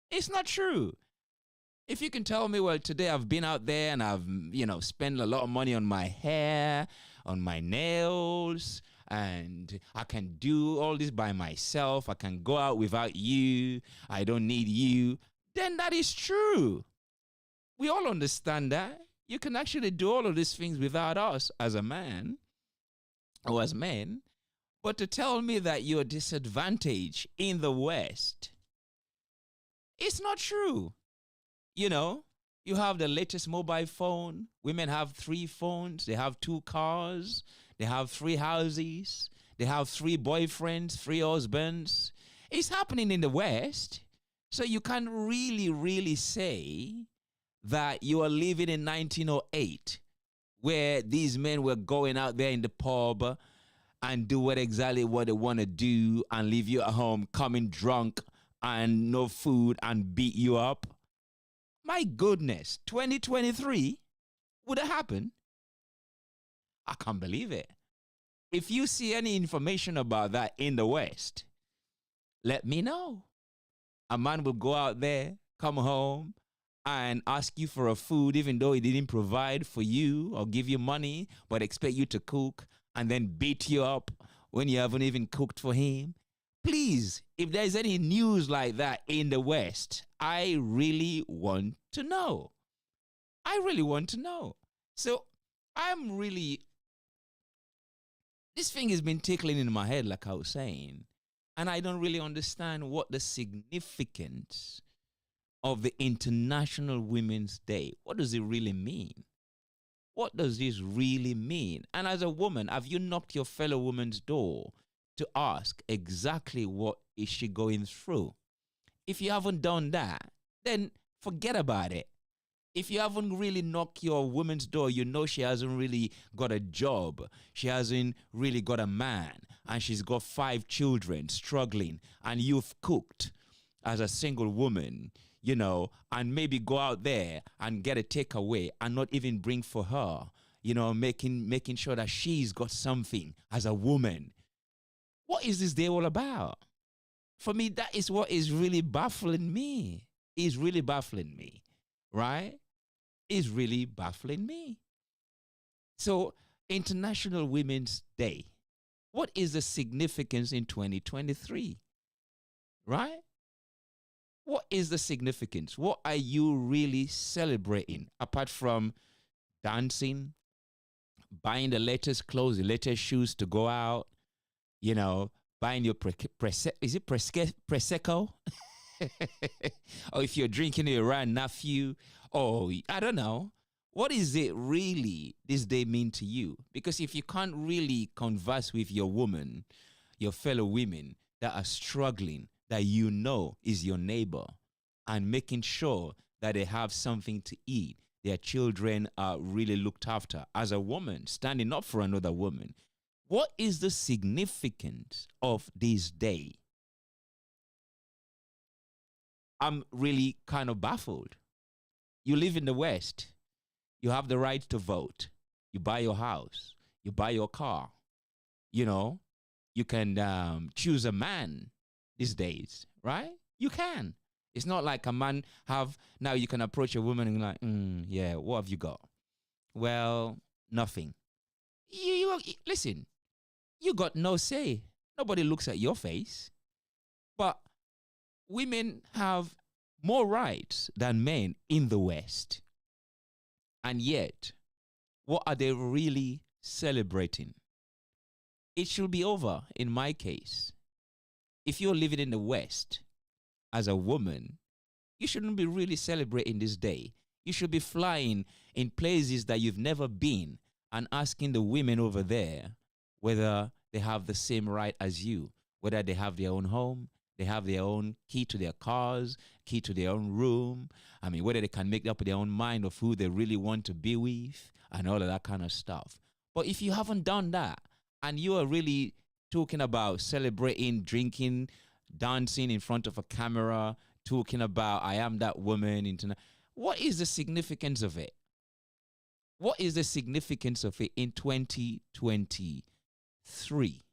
It's not true. If you can tell me, well, today I've been out there and I've, spent a lot of money on my hair, on my nails, and I can do all this by myself, I can go out without you, I don't need you, then that is true. We all understand that. You can actually do all of these things without us as a man or as men. But to tell me that you're disadvantaged in the West, it's not true. You know, you have the latest mobile phone. Women have 3 phones. They have 2 cars. They have 3 houses. They have 3 boyfriends, 3 husbands. It's happening in the West. So you can't really say that you are living in 1908, where these men were going out there in the pub and do exactly what they want to do and leave you at home coming drunk and no food and beat you up. My goodness, 2023, would it happen? I can't believe it. If you see any information about that in the West, let me know. A man will go out there, come home, and ask you for a food even though he didn't provide for you or give you money, but expect you to cook and then beat you up when you haven't even cooked for him. Please, if there's any news like that in the West, I really want to know. I really want to know. So this thing has been tickling in my head, like I was saying, and I don't really understand what the significance of the International Women's Day. What does it really mean? What does this really mean? And as a woman, have you knocked your fellow woman's door to ask exactly what is she going through? If you haven't done that, then forget about it. If you haven't really knocked your woman's door, you know she hasn't really got a job. She hasn't really got a man. And she's got 5 children struggling. And you've cooked as a single woman, you know, and maybe go out there and get a takeaway and not even bring for her, you know, making sure that she's got something as a woman. What is this day all about? For me, that is what is really baffling me. It's really baffling me, right? It's really baffling me. So, International Women's Day. What is the significance in 2023? Right? What is the significance? What are you really celebrating apart from dancing, buying the latest clothes, the latest shoes to go out, you know, buying your Prosecco? Or if you're drinking your Ryan nephew, or I don't know. What is it really this day mean to you? Because if you can't really converse with your woman, your fellow women that are struggling, that you know is your neighbor, and making sure that they have something to eat, their children are really looked after, as a woman, standing up for another woman, what is the significance of this day? I'm really kind of baffled. You live in the West. You have the right to vote. You buy your house. You buy your car. You know, you can choose a man these days, right? You can. It's not like a man now you can approach a woman and like, yeah, what have you got? Well, nothing. You listen, you got no say. Nobody looks at your face. But women have more rights than men in the West. And yet, what are they really celebrating? It should be over in my case. If you're living in the West as a woman, you shouldn't be really celebrating this day. You should be flying in places that you've never been and asking the women over there whether they have the same right as you, whether they have their own home, they have their own key to their cars, key to their own room. I mean, whether they can make up their own mind of who they really want to be with and all of that kind of stuff. But if you haven't done that and you are really talking about celebrating, drinking, dancing in front of a camera, talking about I am that woman, what is the significance of it? What is the significance of it in 2023?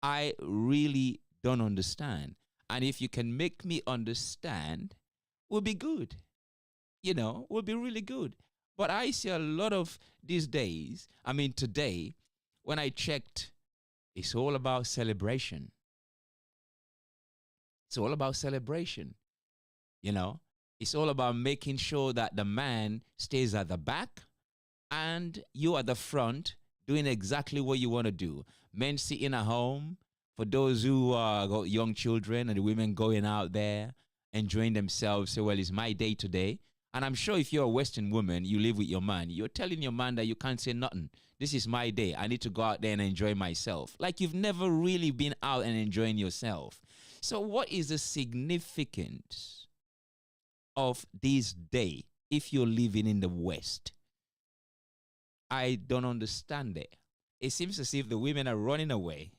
I really don't understand. And if you can make me understand, will be good. You know, will be really good. But I see a lot of these days, I mean today, when I checked, it's all about celebration. It's all about celebration. You know, It's all about making sure that the man stays at the back and you at the front doing exactly what you want to do. Men sitting at home, for those who got young children, and the women going out there enjoying themselves. So, well, it's my day today. And I'm sure if you're a Western woman, you live with your man, you're telling your man that you can't say nothing. This is my day. I need to go out there and enjoy myself. Like you've never really been out and enjoying yourself. So what is the significance of this day if you're living in the West? I don't understand it. It seems as if the women are running away.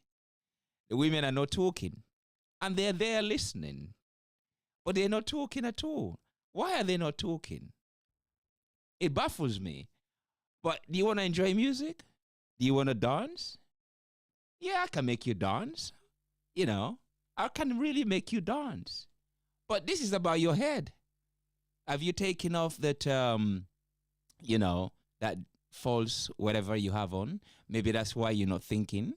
The women are not talking. And they're there listening. But they're not talking at all. Why are they not talking? It baffles me. But do you want to enjoy music? Do you want to dance? Yeah, I can make you dance. You know, I can really make you dance. But this is about your head. Have you taken off that, you know, that false whatever you have on? Maybe that's why you're not thinking.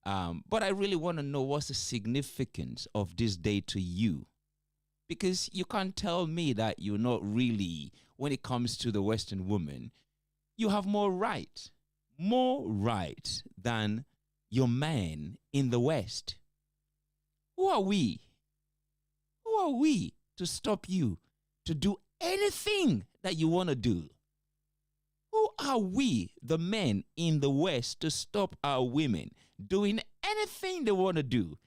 But I really want to know what's the significance of this day to you. Because you can't tell me that you're not really, when it comes to the Western woman, you have more right than your man in the West. Who are we? Who are we to stop you to do anything that you want to do? Who are we, the men in the West, to stop our women doing anything they want to do?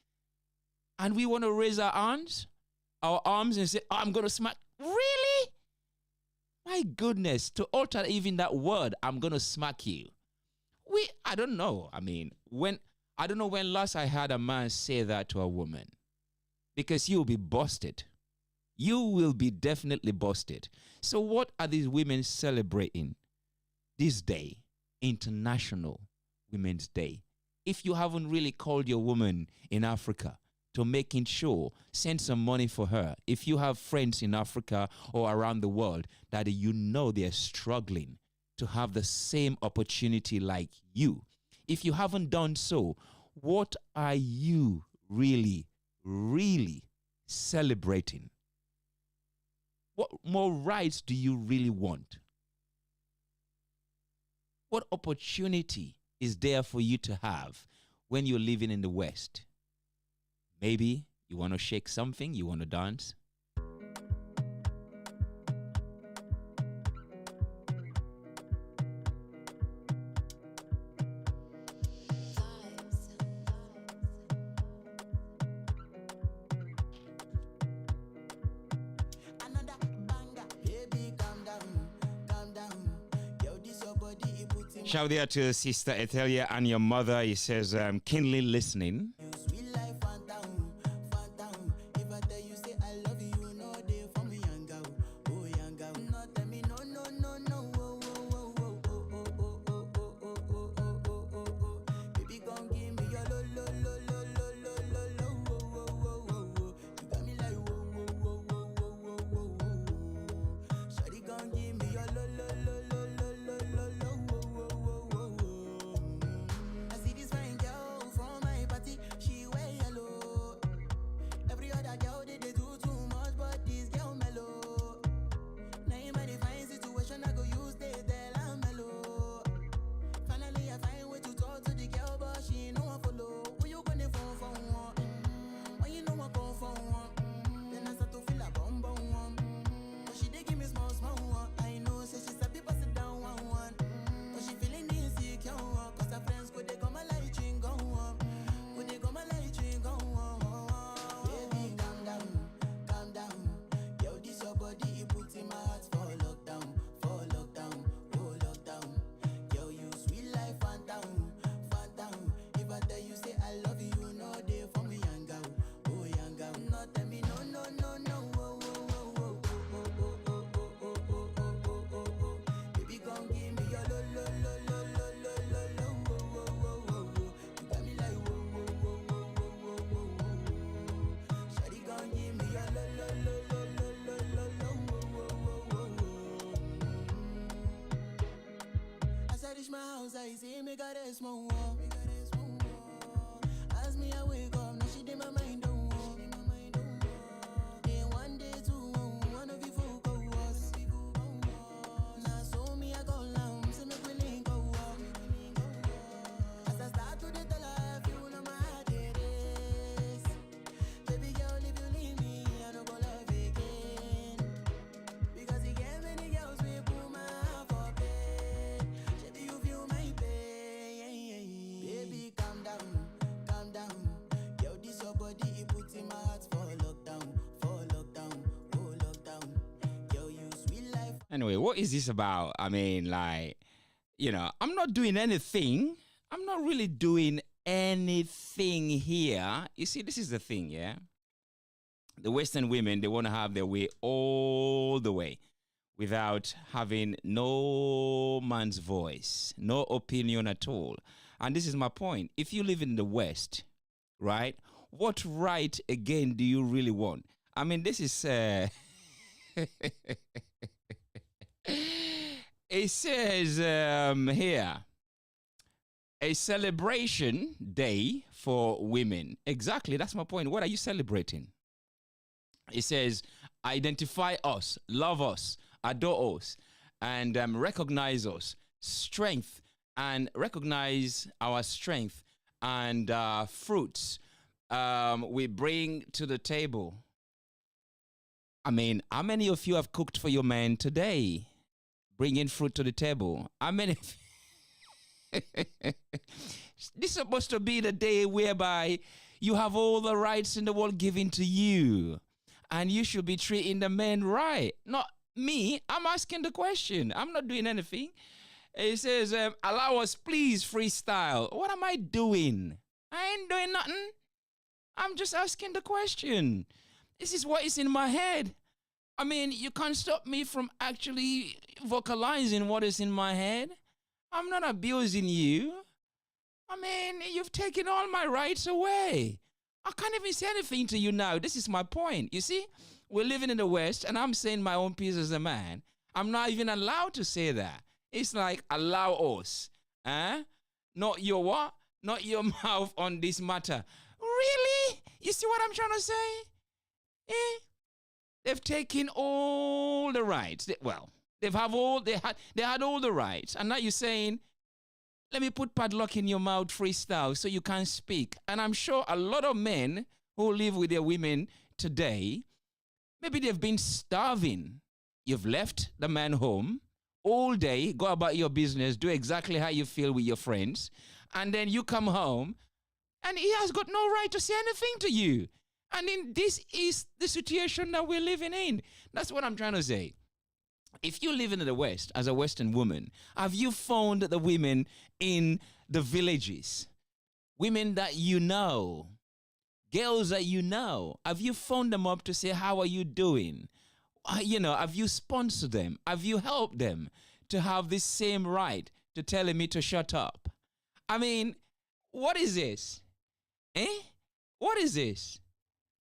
And we want to raise our arms and say, oh, I'm going to smack. Really? My goodness, to alter even that word, I'm going to smack you. I don't know. I mean, I don't know when last I heard a man say that to a woman. Because you'll be busted. You will be definitely busted. So what are these women celebrating this day, International Women's Day? If you haven't really called your woman in Africa to making sure, send some money for her. If you have friends in Africa or around the world that you know they're struggling to have the same opportunity like you, if you haven't done so, what are you really celebrating? What more rights do you really want? What opportunity is there for you to have when you're living in the West? Maybe you want to shake something, you want to dance. Shout out to Sister Ethelia and your mother. He says, keenly listening. My house, I say, me got a small wall. As me, I wake up, now she did my mind don't walk. Day one, day two, one of you for Anyway, what is this about? I mean, like, I'm not doing anything. I'm not really doing anything here. You see, this is the thing, yeah? The Western women, they want to have their way all the way without having no man's voice, no opinion at all. And this is my point. If you live in the West, right, what right again do you really want? I mean, this is... it says here, a celebration day for women. Exactly, that's my point. What are you celebrating? It says, identify us, love us, adore us, and recognize us, strength, and recognize our strength and fruits we bring to the table. I mean, how many of you have cooked for your man today? Bringing fruit to the table. How many? This is supposed to be the day whereby you have all the rights in the world given to you. And you should be treating the men right. Not me. I'm asking the question. I'm not doing anything. It says, allow us, please, freestyle. What am I doing? I ain't doing nothing. I'm just asking the question. This is what is in my head. I mean, you can't stop me from actually vocalizing what is in my head. I'm not abusing you. I mean, you've taken all my rights away. I can't even say anything to you now. This is my point. You see, we're living in the West, and I'm saying my own piece as a man. I'm not even allowed to say that. It's like, allow us. Not your what? Not your mouth on this matter. Really? You see what I'm trying to say? They've taken all the rights. They had all the rights. And now you're saying, let me put padlock in your mouth, freestyle, so you can't speak. And I'm sure a lot of men who live with their women today, maybe they've been starving. You've left the man home all day, go about your business, do exactly how you feel with your friends, and then you come home, and he has got no right to say anything to you. And then this is the situation that we're living in. That's what I'm trying to say. If you live in the West as a Western woman, have you found the women in the villages? Women that you know, girls that you know, have you phoned them up to say, how are you doing? Have you sponsored them? Have you helped them to have this same right to telling me to shut up? I mean, what is this? What is this?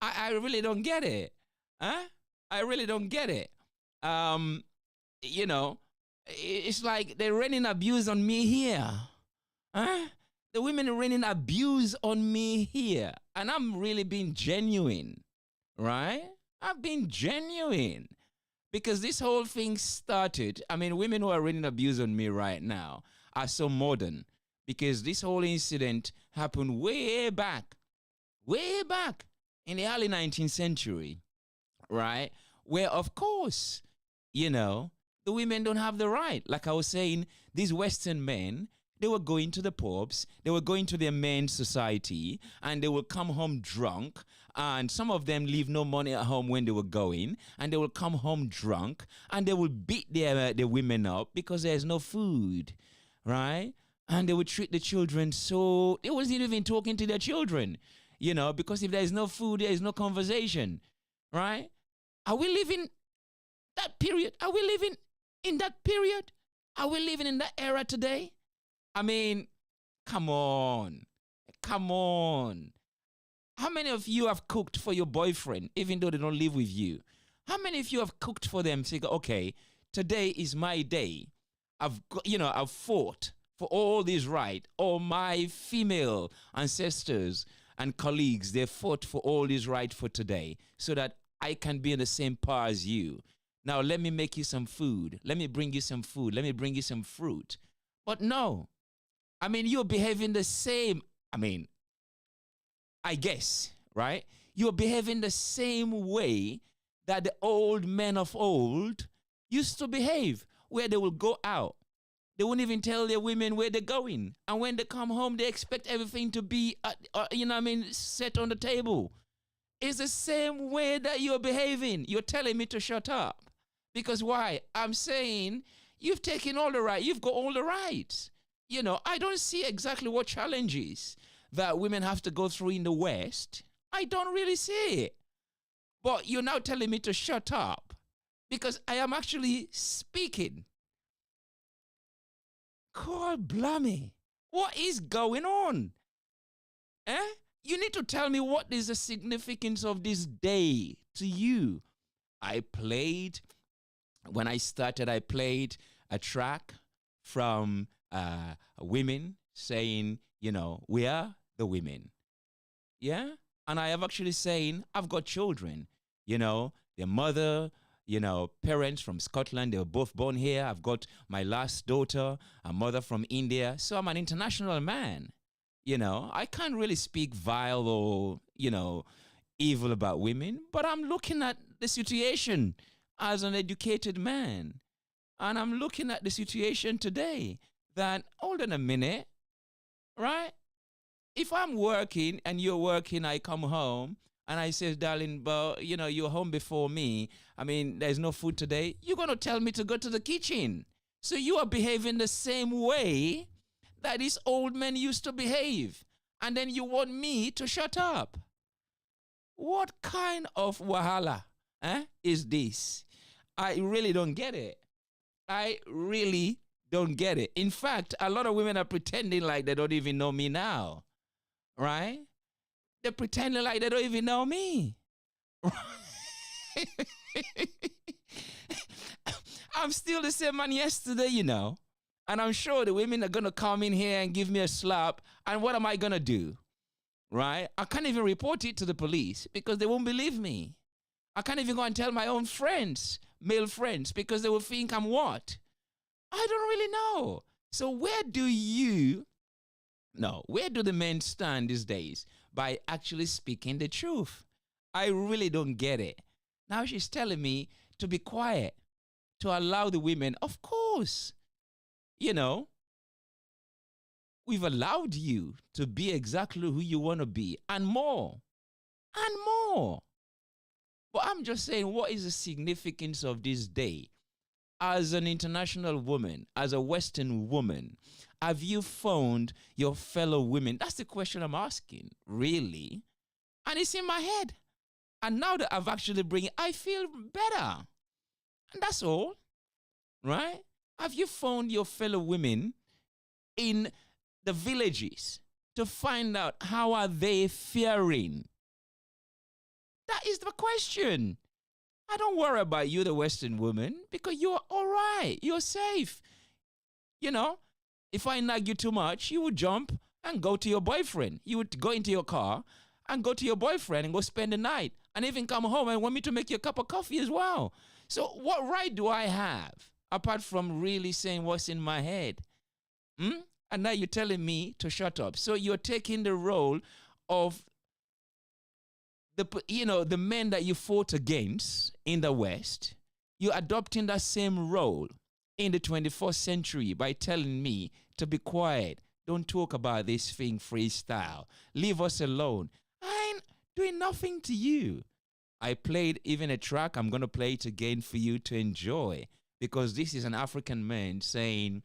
I really don't get it. I really don't get it. It's like they're raining abuse on me here. The women are raining abuse on me here. And I'm really being genuine, right? I've been genuine. Because this whole thing started, I mean, women who are raining abuse on me right now are so modern. Because this whole incident happened way back in the early 19th century, right? Where, of course, the women don't have the right. Like I was saying, these Western men, they were going to the pubs, they were going to their men's society, and they will come home drunk, and some of them leave no money at home when they were going, and they will come home drunk, and they will beat their women up because there's no food, right? And they would treat the children so, they wasn't even talking to their children, because if there's no food, there is no conversation, right? Are we living that period? Are we living in that period? Are we living in that era today? I mean, come on. How many of you have cooked for your boyfriend, even though they don't live with you? How many of you have cooked for them? Say, okay, today is my day. I've fought for all this right. All my female ancestors and colleagues, they fought for all this right for today so that I can be in the same par as you. Now, let me make you some food. Let me bring you some food. Let me bring you some fruit. But no. I mean, you're behaving the same. I mean, I guess, right? You're behaving the same way that the old men of old used to behave, where they will go out. They won't even tell their women where they're going. And when they come home, they expect everything to be, set on the table. It's the same way that you're behaving. You're telling me to shut up. Because why? I'm saying you've taken all the right, you've got all the rights. You know, I don't see exactly what challenges that women have to go through in the West. I don't really see it. But you're now telling me to shut up because I am actually speaking. God blimey. What is going on? You need to tell me what is the significance of this day to you. When I started, I played a track from women saying, you know, we are the women. Yeah? And I have actually saying, I've got children, you know, their mother, you know, parents from Scotland, they were both born here. I've got my last daughter, a mother from India. So I'm an international man. You know, I can't really speak vile or, you know, evil about women, but I'm looking at the situation as an educated man. And I'm looking at the situation today that, hold on a minute, right? If I'm working and you're working, I come home and I say, darling, but, you know, you're home before me. I mean, there's no food today. You're going to tell me to go to the kitchen. So you are behaving the same way that these old men used to behave. And then you want me to shut up. What kind of wahala is this? I really don't get it. I really don't get it. In fact, a lot of women are pretending like they don't even know me now. Right? They're pretending like they don't even know me. I'm still the same man yesterday, you know. And I'm sure the women are going to come in here and give me a slap. And what am I going to do? Right? I can't even report it to the police because they won't believe me. I can't even go and tell my own friends, male friends, because they will think I'm what? I don't really know. So where do the men stand these days? By actually speaking the truth. I really don't get it. Now she's telling me to be quiet, to allow the women. Of course, you know, we've allowed you to be exactly who you want to be and more. And more. But I'm just saying, what is the significance of this day? As an international woman, as a Western woman, have you found your fellow women? That's the question I'm asking, really. And it's in my head. And now that I've actually bring it, I feel better. And that's all, right? Have you found your fellow women in the villages to find out how are they faring? That is the question. I don't worry about you, the Western woman, because you're all right. You're safe. You know, if I nag you too much, you would jump and go to your boyfriend. You would go into your car and go to your boyfriend and go spend the night and even come home and want me to make you a cup of coffee as well. So what right do I have apart from really saying what's in my head? And now you're telling me to shut up. So you're taking the role of the men that you fought against in the West. You're adopting that same role in the 21st century by telling me to be quiet. Don't talk about this thing freestyle. Leave us alone. I ain't doing nothing to you. I played even a track. I'm going to play it again for you to enjoy, because this is an African man saying,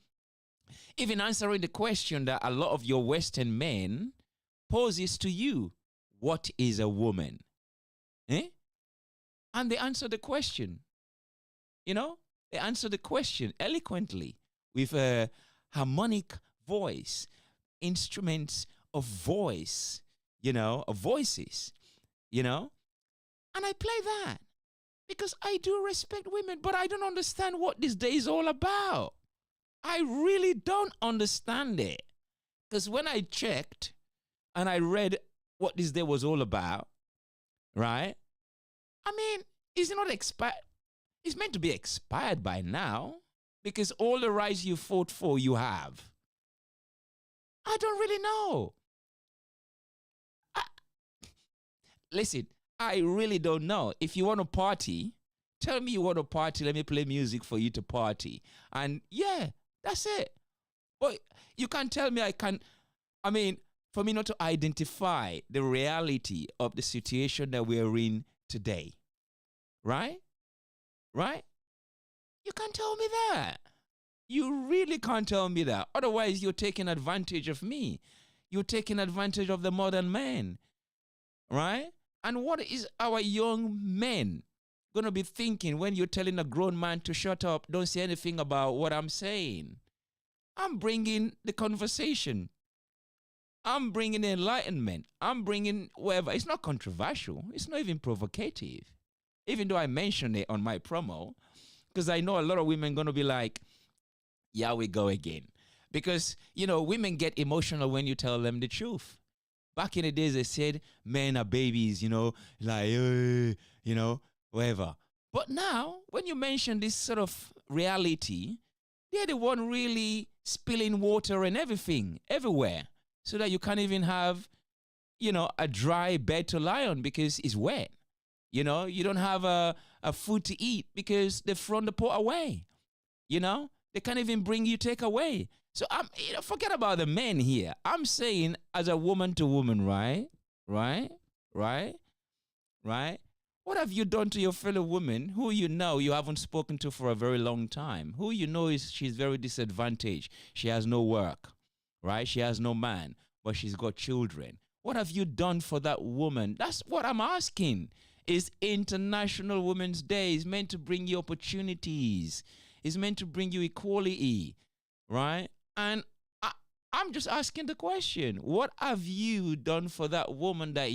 even answering the question that a lot of your Western men poses to you, what is a woman? And they answer the question. You know, they answer the question eloquently with a harmonic voice, instruments of voice, of voices, And I play that because I do respect women, but I don't understand what this day is all about. I really don't understand it. Because when I checked and I read what this day was all about, right? I mean, is it not expired? It's meant to be expired by now, because all the rights you fought for, you have. I don't really know. Listen, I really don't know. If you want to party, tell me you want to party. Let me play music for you to party. And yeah, that's it. But you can't tell me for me not to identify the reality of the situation that we're in today. Right? Right? You can't tell me that. You really can't tell me that. Otherwise, you're taking advantage of me. You're taking advantage of the modern man, right? And what is our young men going to be thinking when you're telling a grown man to shut up, don't say anything about what I'm saying? I'm bringing the conversation. I'm bringing enlightenment. I'm bringing whatever. It's not controversial. It's not even provocative. Even though I mentioned it on my promo, because I know a lot of women going to be like, yeah, we go again. Because, women get emotional when you tell them the truth. Back in the days, they said men are babies, whatever. But now, when you mention this sort of reality, they're the one really spilling water and everything, everywhere, so that you can't even have, a dry bed to lie on because it's wet. You don't have a food to eat because they've thrown the pot away. They can't even bring you takeaway. So forget about the men here. I'm saying as a woman to woman, right? What have you done to your fellow woman who you haven't spoken to for a very long time? Who she's very disadvantaged. She has no work, right? She has no man, but she's got children. What have you done for that woman? That's what I'm asking. It's International Women's Day. It's meant to bring you opportunities. It's meant to bring you equality, right? And I'm just asking the question, what have you done for that woman that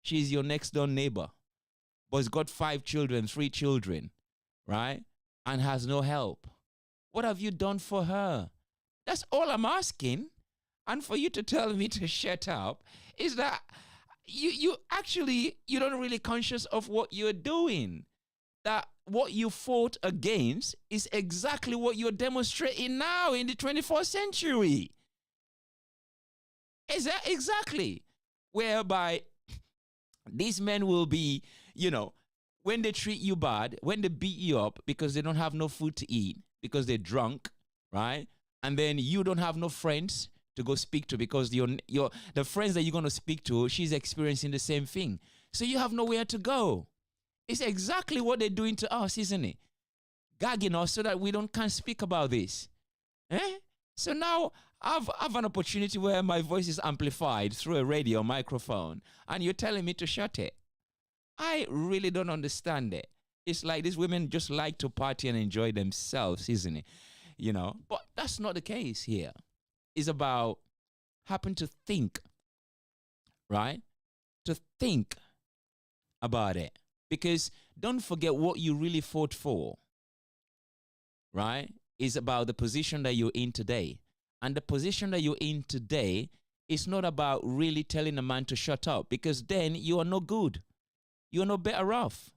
she's your next door neighbor, but has got 5 children, 3 children, right? And has no help? What have you done for her? That's all I'm asking. And for you to tell me to shut up is that you don't really conscious of what you're doing. That what you fought against is exactly what you're demonstrating now in the 21st century. Is that exactly? Whereby these men will be, when they treat you bad, when they beat you up because they don't have no food to eat, because they're drunk, right? And then you don't have no friends to go speak to because the friends that you're going to speak to, she's experiencing the same thing. So you have nowhere to go. It's exactly what they're doing to us, isn't it? Gagging us so that we can't speak about this. So now I've an opportunity where my voice is amplified through a radio microphone, and you're telling me to shut it. I really don't understand it. It's like these women just like to party and enjoy themselves, isn't it? But that's not the case here. It's about happen to think, right? To think about it. Because don't forget what you really fought for, right? Is about the position that you're in today. And the position that you're in today is not about really telling a man to shut up, because then you are no good. You are no better off.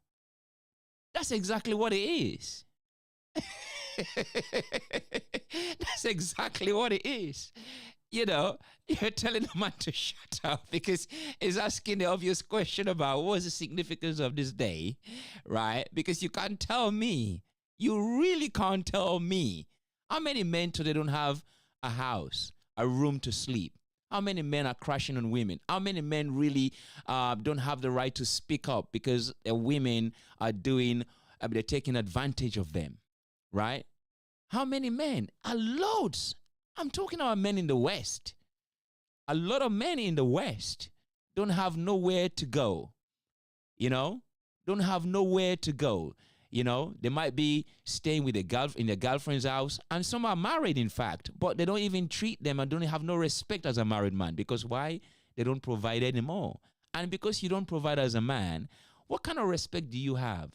That's exactly what it is. That's exactly what it is. You're telling a man to shut up because he's asking the obvious question about what's the significance of this day, right? Because you can't tell me. You really can't tell me. How many men today don't have a house, a room to sleep? How many men are crashing on women? How many men really don't have the right to speak up because the women are they're taking advantage of them, right? How many men? Loads. I'm talking about men in the West. A lot of men in the West don't have nowhere to go, don't have nowhere to go. They might be staying with in their girlfriend's house, and some are married, in fact, but they don't even treat them and don't have no respect as a married man. Because why? They don't provide anymore. And because you don't provide as a man, what kind of respect do you have?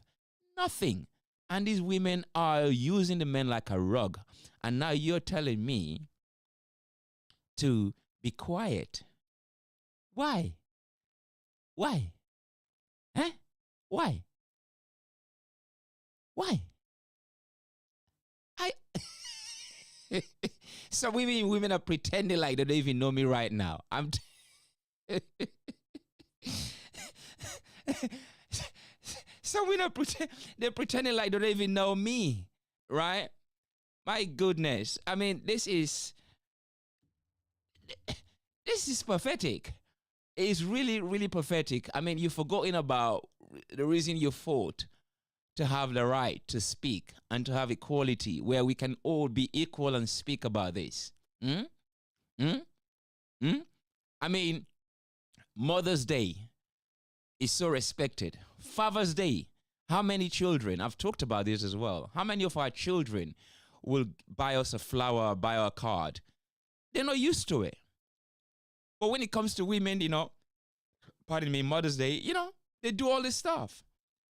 Nothing. And these women are using the men like a rug. And now you're telling me to be quiet. Why? Why? Why? So women are pretending like they don't even know me right now. So they're pretending like they don't even know me, right? My goodness. I mean, this is pathetic. It's really, really pathetic. I mean, you've forgotten about the reason you fought, to have the right to speak and to have equality where we can all be equal and speak about this? Hmm? Hmm? Hmm? I mean, Mother's Day is so respected. Father's Day, how many children, I've talked about this as well, how many of our children will buy us a flower or buy a card? They're not used to it. But when it comes to women, pardon me, Mother's Day, they do all this stuff.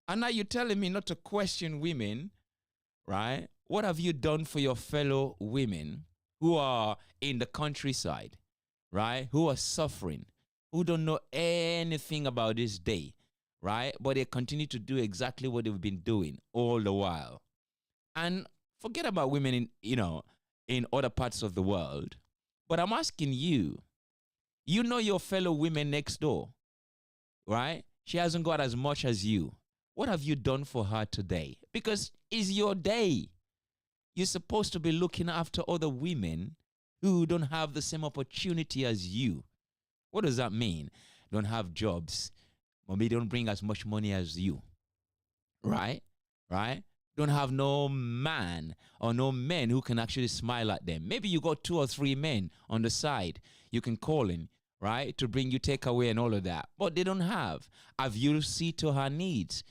And now you're telling me not to question women, right? What have you done for your fellow women who are in the countryside, right? Who are suffering, who don't know anything about this day, right? But they continue to do exactly what they've been doing all the while. And forget about women in other parts of the world. But I'm asking you, your fellow women next door, right? She hasn't got as much as you. What have you done for her today? Because it's your day. You're supposed to be looking after other women who don't have the same opportunity as you. What does that mean? Don't have jobs. Maybe don't bring as much money as you. Right? Right? Don't have no man or no men who can actually smile at them. Maybe you got 2 or 3 men on the side you can call in, right, to bring you takeaway and all of that. But they don't have. Have you seen to her needs?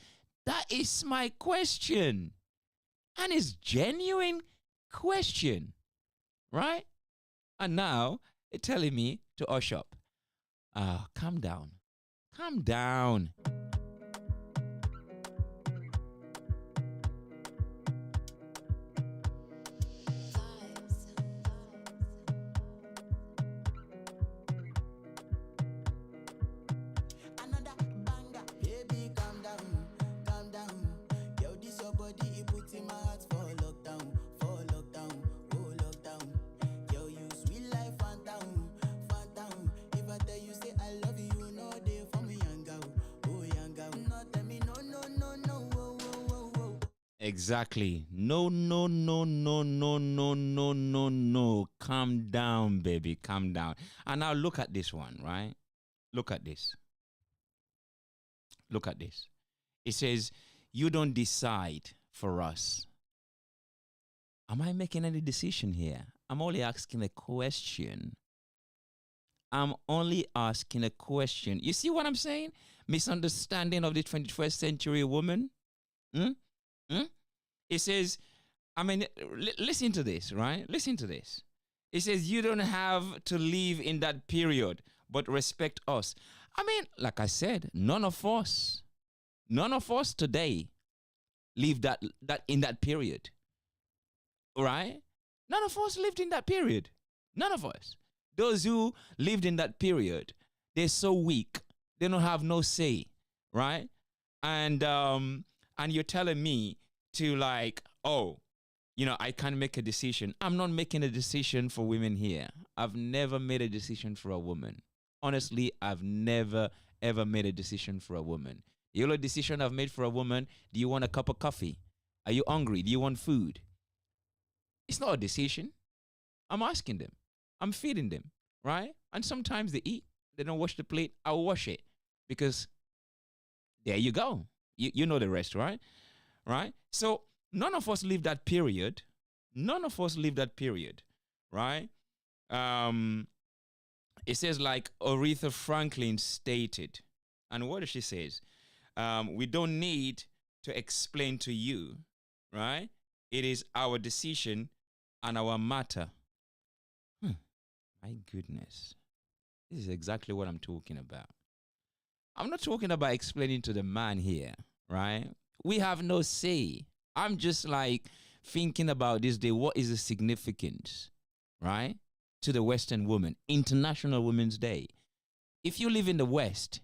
That is my question. And it's genuine question, right? And now it's telling me to hush up. Calm down. Calm down. Exactly. No. Calm down, baby. Calm down. And now look at this one, right? Look at this. Look at this. It says, you don't decide for us. Am I making any decision here? I'm only asking a question. I'm only asking a question. You see what I'm saying? Misunderstanding of the 21st century woman? It says, listen to this, right? Listen to this. It says, you don't have to live in that period, but respect us. Like I said, none of us today live that in that period, right? None of us lived in that period. None of us. Those who lived in that period, they're so weak. They don't have no say, right? And you're telling me to I can't make a decision. I'm not making a decision for women here. I've never made a decision for a woman. Honestly, I've never, ever made a decision for a woman. The only decision I've made for a woman, do you want a cup of coffee? Are you hungry? Do you want food? It's not a decision. I'm asking them. I'm feeding them, right? And sometimes they eat. They don't wash the plate. I'll wash it because there you go. You know the rest, right? Right? So none of us live that period. None of us live that period, right? It says like Aretha Franklin stated, and what does she say? We don't need to explain to you, right? It is our decision and our matter. My goodness. This is exactly what I'm talking about. I'm not talking about explaining to the man here, right? We have no say. I'm just thinking about this day. What is the significance, right? To the Western woman, International Women's Day. If you live in the West,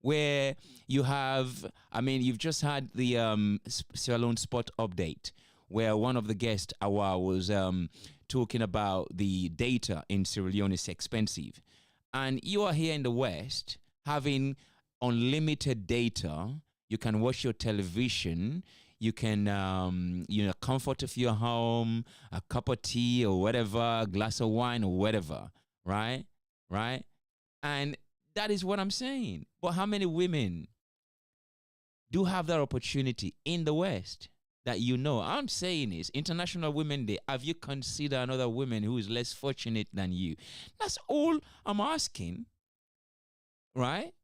where you have, you've just had the Salon Spot update, where one of the guests, Awa, was talking about the data in Sierra Leone is expensive. And you are here in the West having unlimited data. You can watch your television. You can, comfort of your home, a cup of tea or whatever, a glass of wine or whatever, right? Right? And that is what I'm saying. But how many women do have that opportunity in the West that you know. I'm saying is International Women Day. Have you considered another woman who is less fortunate than you? That's all I'm asking, right?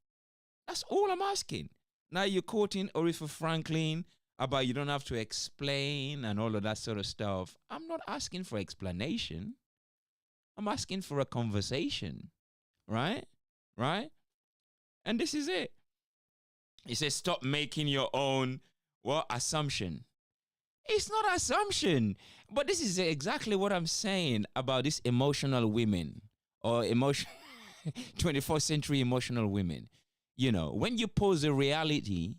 That's all I'm asking. Now you're quoting Aretha Franklin about you don't have to explain and all of that sort of stuff. I'm not asking for explanation. I'm asking for a conversation, right? Right? And this is it. He says, stop making your own, assumption. It's not assumption. But this is exactly what I'm saying about these emotional women or 21st century emotional women. You know, when you pose a reality,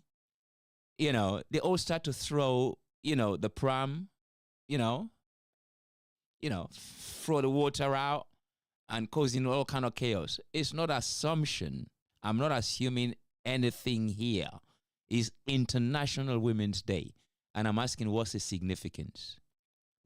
you know, they all start to throw, you know, the pram, you know, throw the water out and causing all kind of chaos. It's not assumption. I'm not assuming anything here. It's International Women's Day. And I'm asking what's the significance,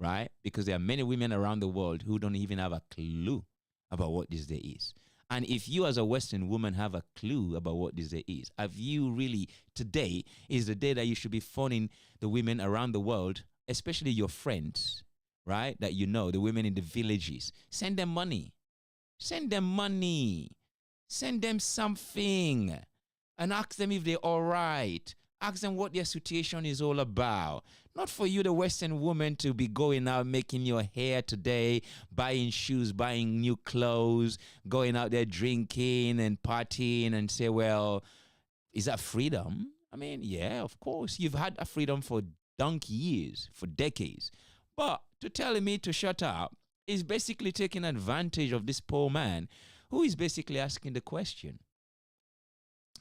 right? Because there are many women around the world who don't even have a clue about what this day is. And if you as a Western woman have a clue about what this day is, have you really, today is the day that you should be phoning the women around the world, especially your friends, right? That you know, the women in the villages. Send them money. Send them money. Send them something. And ask them if they're all right. Ask them what their situation is all about. Not for you, the Western woman, to be going out, making your hair today, buying shoes, buying new clothes, going out there drinking and partying and say, well, is that freedom? I mean, yeah, of course. You've had a freedom for donkey years, for decades. But to tell me to shut up is basically taking advantage of this poor man who is basically asking the question,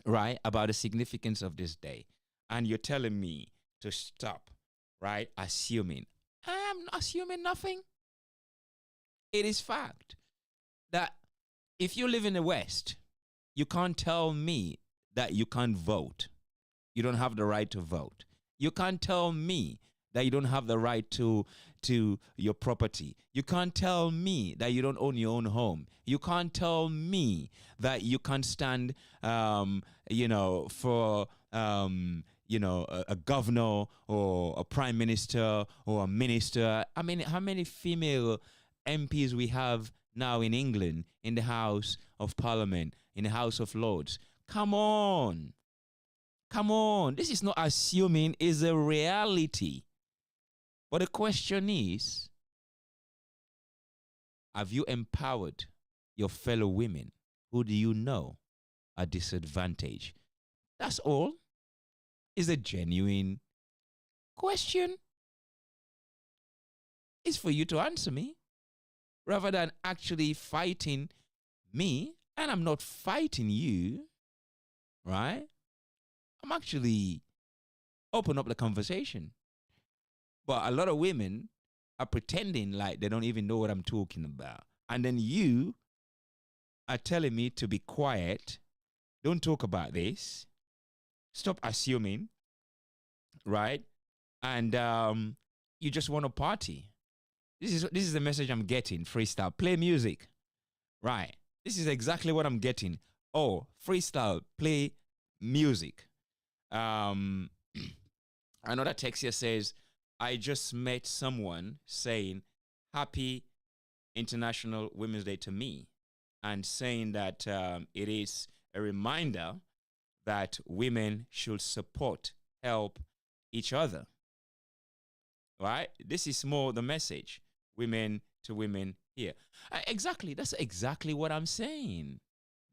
right, about the significance of this day. And you're telling me to stop, right, assuming. I'm not assuming nothing. It is fact that if you live in the West, you can't tell me that you can't vote. You don't have the right to vote. You can't tell me that you don't have the right to your property. You can't tell me that you don't own your own home. You can't tell me that you can't stand, for, a governor or a prime minister or a minister. I mean, how many female MPs we have now in England in the House of Parliament, in the House of Lords? Come on. Come on. This is not assuming, it's a reality. But the question is, have you empowered your fellow women who do you know are disadvantaged? That's all. It's a genuine question. It's for you to answer me rather than actually fighting me. And I'm not fighting you, right? I'm actually open up the conversation. But a lot of women are pretending like they don't even know what I'm talking about. And then you are telling me to be quiet. Don't talk about this. Stop assuming, right? And you just want to party. This is the message I'm getting. Freestyle, play music, right? This is exactly what I'm getting. Oh, freestyle, play music. Another text here says, I just met someone saying Happy International Women's Day to me and saying that it is a reminder that women should support, help each other. Right? This is more the message. Women to women here. Exactly. That's exactly what I'm saying.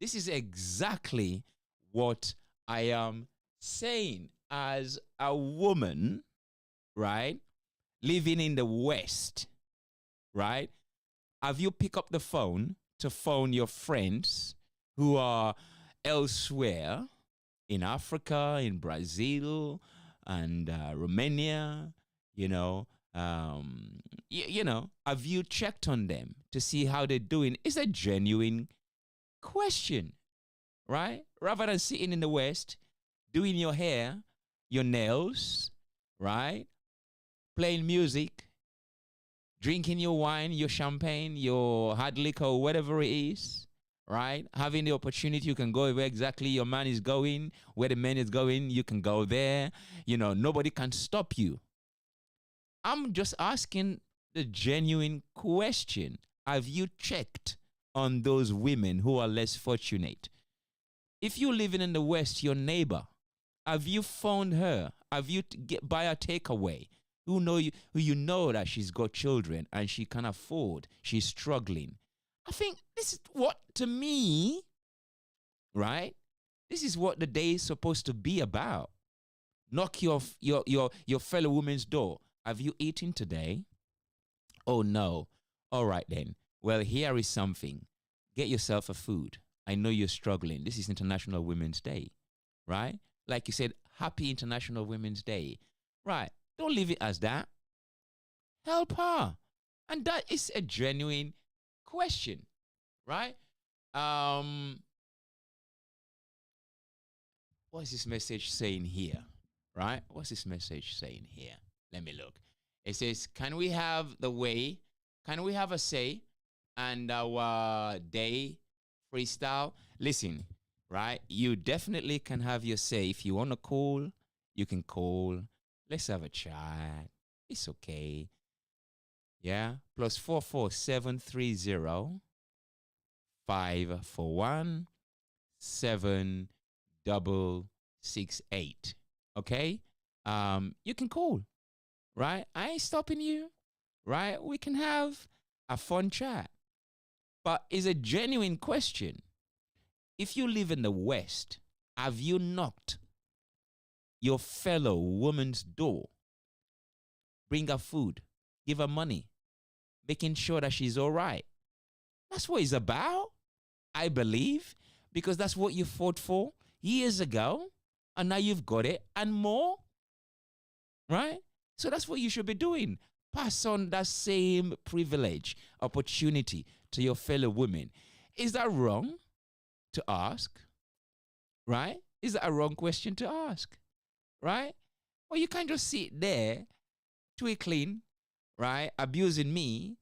This is exactly what I am saying as a woman, right? Living in the West, right? Have you picked up the phone to phone your friends who are elsewhere in Africa, in Brazil, and Romania, have you checked on them to see how they're doing? It's a genuine question, right? Rather than sitting in the West, doing your hair, your nails, right? Playing music, drinking your wine, your champagne, your hard liquor, whatever it is, right? Having the opportunity, you can go where exactly your man is going, where the man is going, you can go there. Nobody can stop you. I'm just asking the genuine question. Have you checked on those women who are less fortunate? If you're living in the West, your neighbor, have you found her? Have you buy a takeaway? Who you know that she's got children and she can afford, she's struggling. I think this is what, to me, right? This is what the day is supposed to be about. Knock your fellow woman's door. Have you eaten today? Oh no. All right then. Well, here is something. Get yourself a food. I know you're struggling. This is International Women's Day, right? Like you said, happy International Women's Day. Right. Don't leave it as that. Help her. And that is a genuine question, right? What's this message saying here, right? What's this message saying here? Let me look. It says, can we have a say and our day freestyle? Listen, right? You definitely can have your say. If you want to call, you can call. Let's have a chat. It's okay. Yeah. +44 730 541 7668. Okay? You can call. Right? I ain't stopping you. Right? We can have a fun chat. But it's a genuine question. If you live in the West, have you knocked your fellow woman's door? Bring her food. Give her money. Making sure that she's all right. That's what it's about, I believe, because that's what you fought for years ago, and now you've got it and more, right? So that's what you should be doing. Pass on that same privilege, opportunity to your fellow women. Is that wrong to ask, right? Is that a wrong question to ask, right? Well, you can't just sit there twinkling, right, abusing me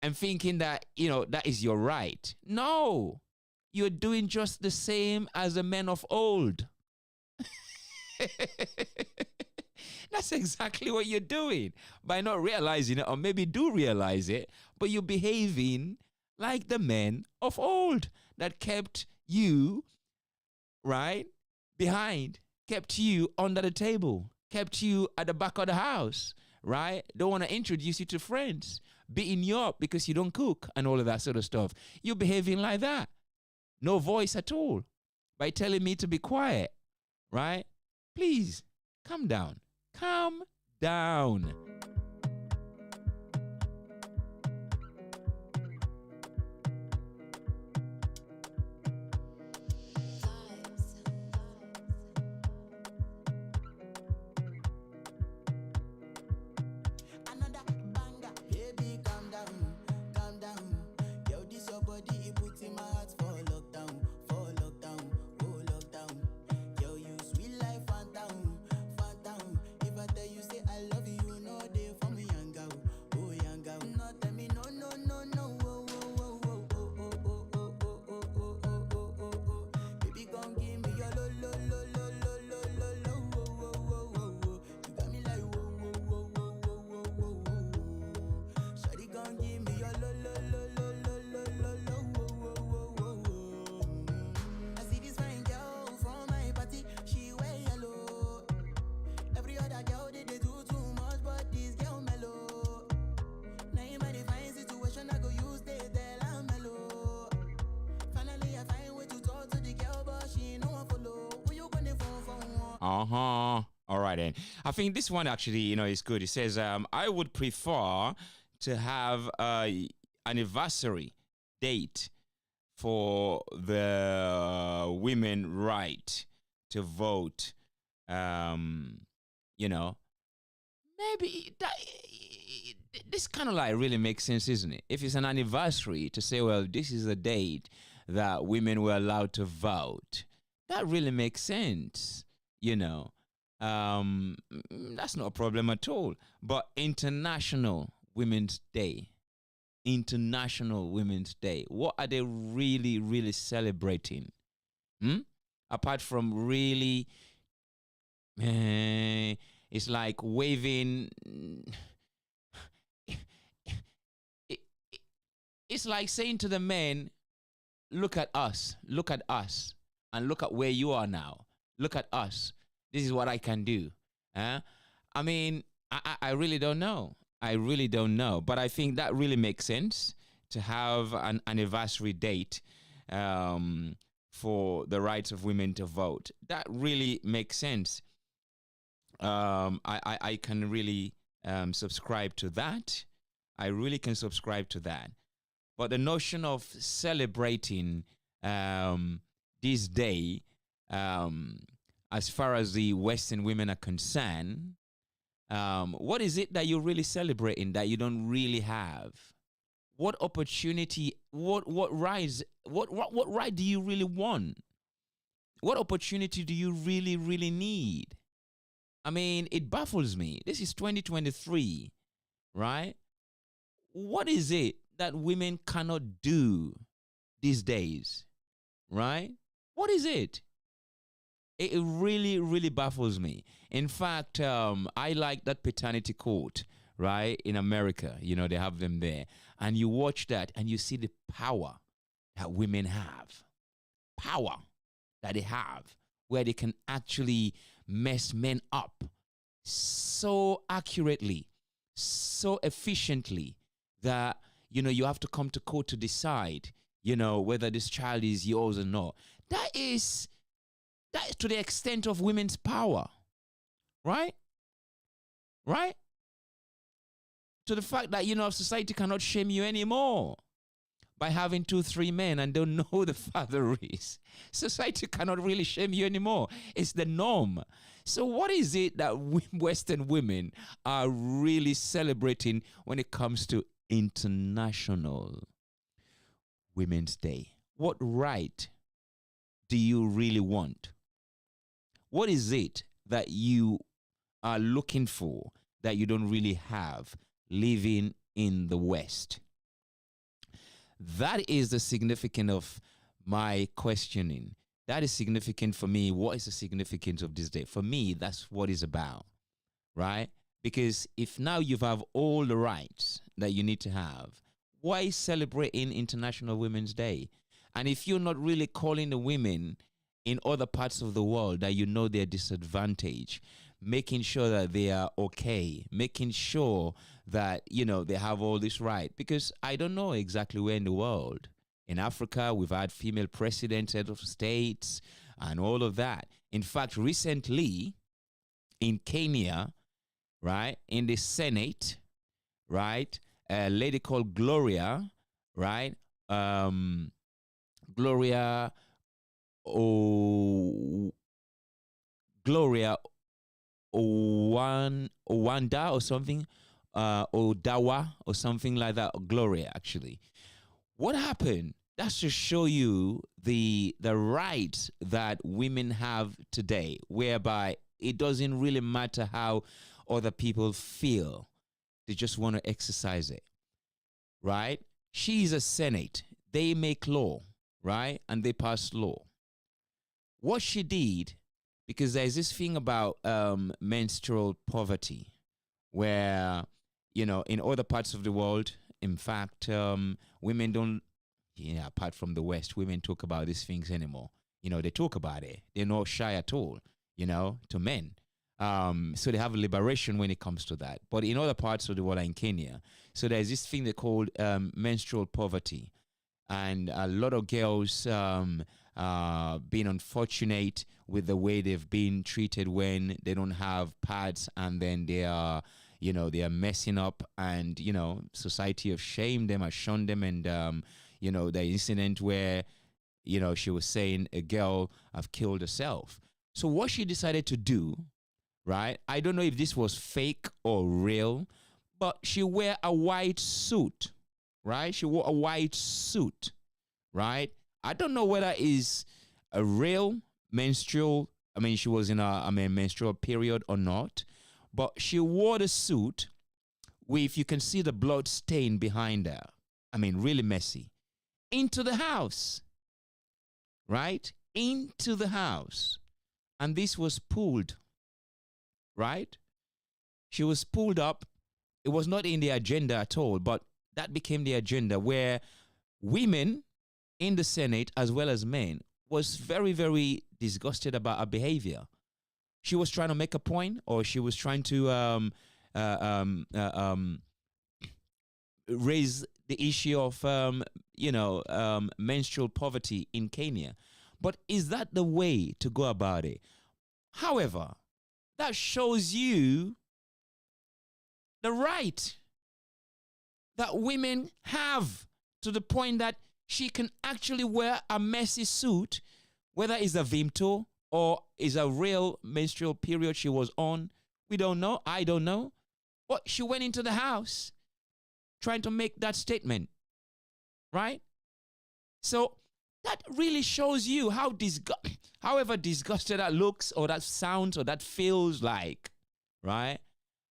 and thinking that, that is your right. No, you're doing just the same as the men of old. That's exactly what you're doing by not realizing it, or maybe do realize it, but you're behaving like the men of old that kept you, right, behind, kept you under the table, kept you at the back of the house, right? Don't want to introduce you to friends, beating you up because you don't cook and all of that sort of stuff. You're behaving like that. No voice at all by telling me to be quiet, right? Please, calm down. Calm down. Another banger, baby, calm down, calm down. Yo, this your body, it puts in my heart for lockdown, oh lockdown. Yo, you sweet life, phantom, phantom. If I tell you say I love you, you know they for me, young girl, oh young girl. No, tell me no, no, no, no, oh, oh, oh, oh, oh, oh, oh, oh, oh, oh, oh, oh, oh, oh, oh. Baby, come give me your lo, lo, lo, lo, lo, lo, lo, lo, oh, oh, oh, oh, oh. You got me like whoa, whoa, whoa, whoa, whoa, whoa, whoa, whoa. Shawty, come give me your lo, lo, lo, lo, lo, lo, lo, lo, oh, oh, oh, oh, oh. I see this fine girl from my party, she wear yellow. Every other girl they do too much, but this girl mellow. Now in my divine situation, I go use they tell I'm mellow. Finally, I find way to talk to the girl, but she ain't no one follow. Who you gonna phone for? Uh-huh. All right, then. I think this one actually, is good. It says, I would prefer to have a anniversary date for the women right to vote. Maybe this kind of like really makes sense, isn't it? If it's an anniversary to say, well, this is the date that women were allowed to vote, that really makes sense, That's not a problem at all. But International Women's Day, International Women's Day? What are they really, really celebrating? Apart from really, it's like waving. It's like saying to the men, look at us, and look at where you are now. Look at us. This is what I can do. I mean, I really don't know. I really don't know. But I think that really makes sense to have an anniversary date for the rights of women to vote. That really makes sense. I can really subscribe to that. I really can subscribe to that. But the notion of celebrating this day, as far as the Western women are concerned, what is it that you're really celebrating that you don't really have? What opportunity? What rights? What right do you really want? What opportunity do you really, really need? I mean, it baffles me. This is 2023, right? What is it that women cannot do these days, right? What is it? It really, really baffles me. In fact, I like that paternity court, right? In America, you know, they have them there. And you watch that and you see the power that women have. Power that they have, where they can actually mess men up so accurately, so efficiently that, you know, you have to come to court to decide, you know, whether this child is yours or not. That is to the extent of women's power, right? Right? To the fact that, you know, society cannot shame you anymore by having 2-3 men and don't know who the father is. Society cannot really shame you anymore. It's the norm. So what is it that Western women are really celebrating when it comes to International Women's Day? What right do you really want? What is it that you are looking for that you don't really have living in the West? That is the significance of my questioning. That is significant for me. What is the significance of this day? For me, that's what it's about, right? Because if now you have all the rights that you need to have, why celebrating International Women's Day? And if you're not really calling the women in other parts of the world that you know they're disadvantaged, making sure that they are okay, making sure that, you know, they have all this right. Because I don't know exactly where in the world. In Africa, we've had female presidents, head of states, and all of that. In fact, recently in Kenya, right, in the Senate, right, a lady called Gloria, right, Gloria Owanda or something, Odawa or something like that, Gloria actually. What happened? That's to show you the rights that women have today, whereby it doesn't really matter how other people feel. They just want to exercise it, right? She's a Senate. They make law, right? And they pass law. What she did, because there's this thing about menstrual poverty, where, you know, in other parts of the world, in fact, women don't, apart from the West, women talk about these things anymore. You know, they talk about it. They're not shy at all, you know, to men. So they have liberation when it comes to that. But in other parts of the world, like in Kenya, so there's this thing they call menstrual poverty. And a lot of girls being unfortunate with the way they've been treated when they don't have pads, and then they are, you know, they are messing up, and, you know, society have shamed them, has shunned them. And, you know, the incident where, you know, she was saying a girl have killed herself. So what she decided to do, right? I don't know if this was fake or real, but she wear a white suit, right? She wore a white suit, right? I don't know whether it's a real menstrual, I mean, she was in a menstrual period or not, but she wore the suit with, you can see the blood stain behind her, I mean, really messy, into the house, right? Into the house. And this was pulled, right? She was pulled up. It was not in the agenda at all, but that became the agenda where women in the Senate, as well as men, was very, very disgusted about her behavior. She was trying to make a point, or she was trying to raise the issue of, menstrual poverty in Kenya. But is that the way to go about it? However, that shows you the right that women have, to the point that she can actually wear a messy suit, whether it's a Vimto or is a real menstrual period she was on. We don't know. I don't know. But she went into the house trying to make that statement, right? So that really shows you how however disgusted that looks or that sounds or that feels like, right?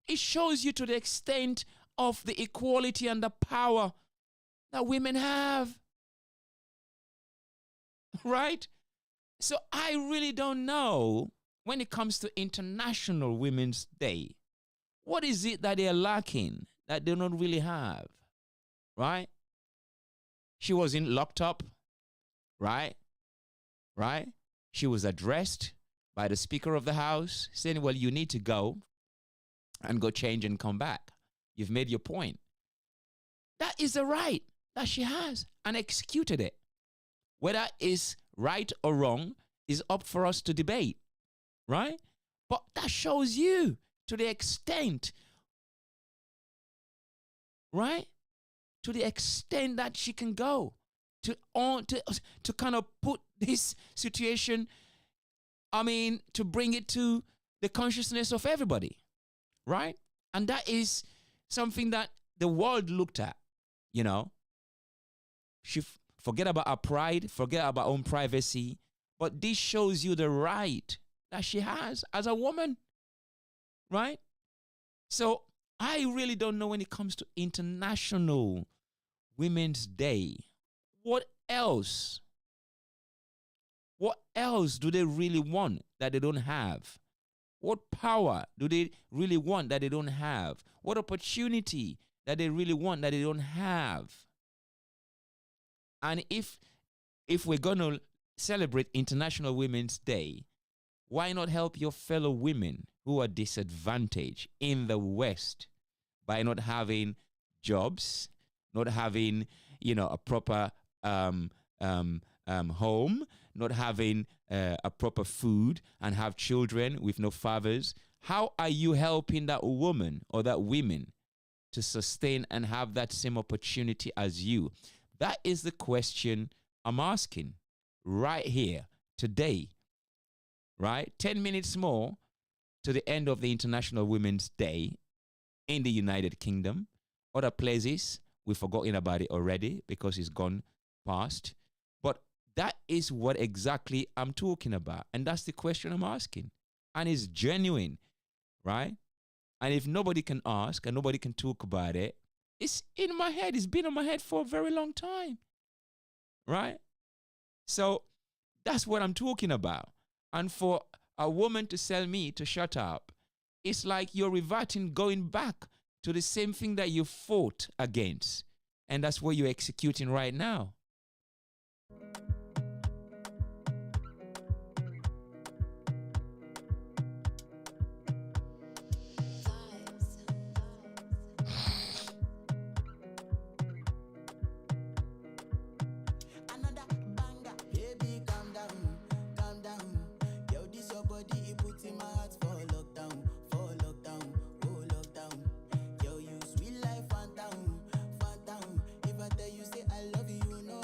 It shows you to the extent of the equality and the power that women have, right? So I really don't know, when it comes to International Women's Day, what is it that they're lacking that they don't really have, right? She wasn't locked up, right? Right? She was addressed by the Speaker of the House saying, well, you need to go and go change and come back. You've made your point. That is a right that she has, and executed it. Whether it's right or wrong is up for us to debate, right? But that shows you to the extent, right? To the extent that she can go to kind of put this situation, to bring it to the consciousness of everybody, right? And that is something that the world looked at, She forget about her pride, forget about her own privacy, but this shows you the right that she has as a woman, right? So I really don't know, when it comes to International Women's Day, what else do they really want that they don't have? What power do they really want that they don't have? What opportunity that they really want that they don't have? And if we're going to celebrate International Women's Day, why not help your fellow women who are disadvantaged in the West by not having jobs, not having, a proper home, not having a proper food, and have children with no fathers? How are you helping that woman or that women to sustain and have that same opportunity as you? That is the question I'm asking right here, today, right? 10 minutes more to the end of the International Women's Day in the United Kingdom. Other places, we've forgotten about it already because it's gone past. But that is what exactly I'm talking about. And that's the question I'm asking. And it's genuine, right? And if nobody can ask and nobody can talk about it, it's in my head. It's been in my head for a very long time, right? So that's what I'm talking about. And for a woman to tell me to shut up, it's like you're reverting, going back to the same thing that you fought against. And that's what you're executing right now. If I tell you say I love you, you know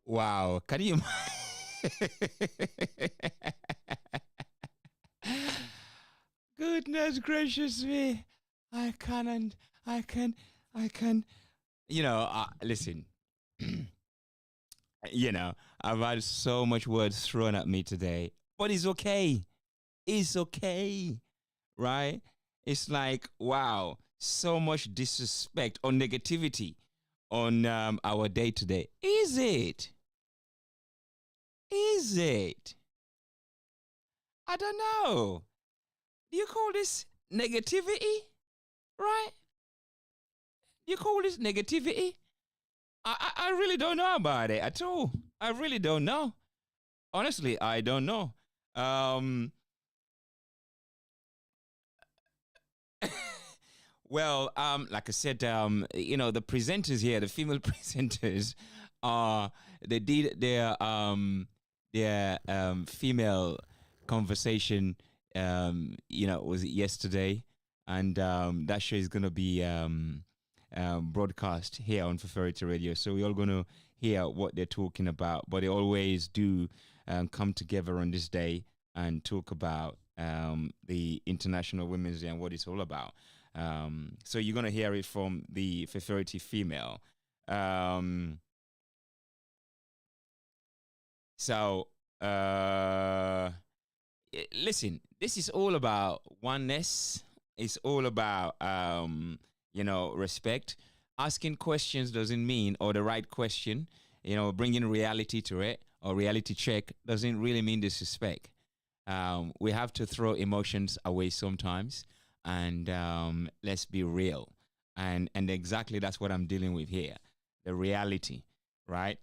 Wow. Can you? Goodness gracious me. I can't. I can. I can. Listen. I've had so much words thrown at me today, but it's okay. It's okay, right? It's like, wow, so much disrespect or negativity on our day to day. Is it? Is it? I don't know. Do you call this negativity? Right? Do you call this negativity? I really don't know about it at all. I really don't know. Honestly, I don't know. Well, like I said, the presenters here, the female presenters, they did their female conversation, was it yesterday, and that show is gonna be broadcast here on Feferity Radio. So we're all gonna hear what they're talking about. But they always do come together on this day and talk about the International Women's Day and what it's all about. So you're gonna hear it from the Feferity female. Listen, this is all about oneness. It's all about respect. Asking questions doesn't mean, or the right question, bringing reality to it or reality check doesn't really mean disrespect. We have to throw emotions away sometimes, and let's be real. And exactly that's what I'm dealing with here, the reality, right?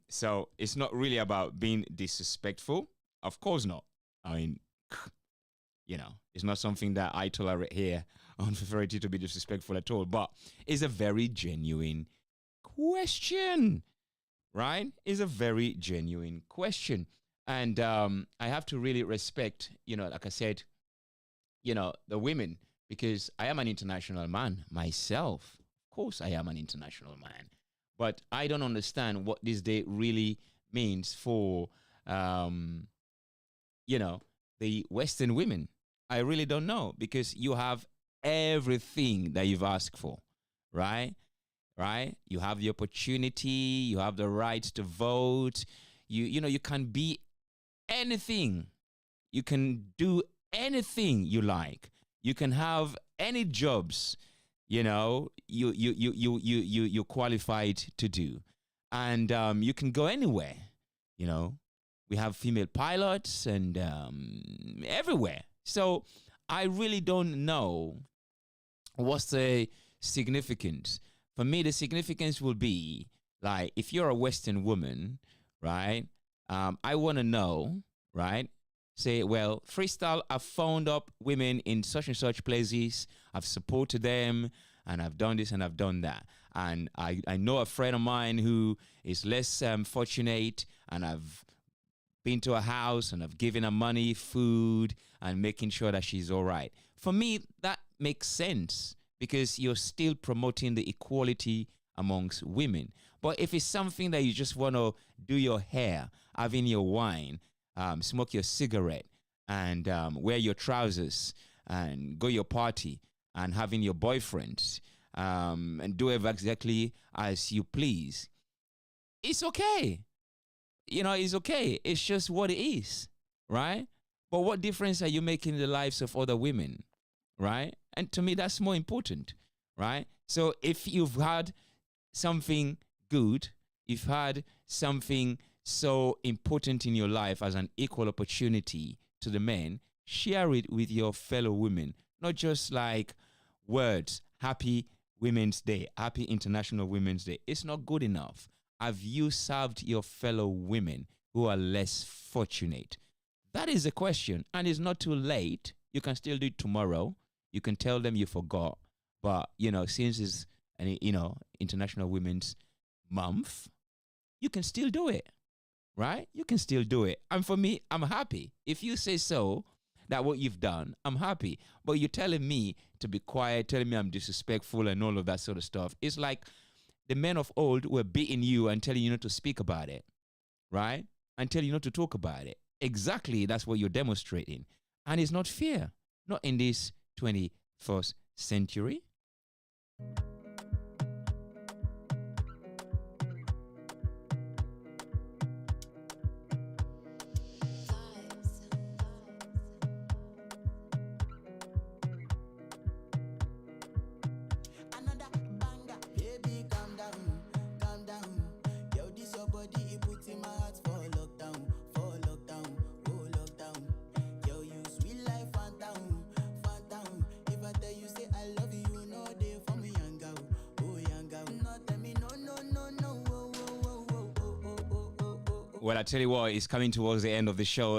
So it's not really about being disrespectful. Of course not. I mean, it's not something that I tolerate here on Feferity to be disrespectful at all. But it's a very genuine question, right? It's a very genuine question. And I have to really respect, like I said, the women, because I am an international man myself. Of course, I am an international man. But I don't understand what this day really means for, the Western women. I really don't know, because you have everything that you've asked for, right? Right? You have the opportunity, you have the right to vote. You can be anything. You can do anything you like. You can have any jobs, you're qualified to do. And you can go anywhere, We have female pilots and everywhere. So I really don't know what's the significance. For me, the significance will be, like, if you're a Western woman, right? I want to know, right? Say, well, Freestyle, I've found up women in such and such places. I've supported them, and I've done this and I've done that. And I know a friend of mine who is less fortunate, and I've been to her house and I've given her money, food, and making sure that she's all right. For me, that makes sense, because you're still promoting the equality amongst women. But if it's something that you just want to do your hair, having your wine, smoke your cigarette, and wear your trousers, and go your party, and having your boyfriend, and do exactly as you please, it's okay. It's okay. It's just what it is, right? But what difference are you making in the lives of other women, right? And to me, that's more important, right? So if you've had something good, you've had something so important in your life as an equal opportunity to the men, share it with your fellow women, not just like words. Happy Women's Day, Happy International Women's Day. It's not good enough. Have you served your fellow women who are less fortunate? That is the question. And it's not too late. You can still do it tomorrow. You can tell them you forgot. But, since it's International Women's Month, you can still do it, right? You can still do it. And for me, I'm happy. If you say so, that what you've done, I'm happy. But you're telling me to be quiet, telling me I'm disrespectful and all of that sort of stuff. It's like the men of old were beating you and telling you not to speak about it, right? And telling you not to talk about it. Exactly, that's what you're demonstrating. And it's not fair, not in this 21st century. Well, I tell you what, it's coming towards the end of the show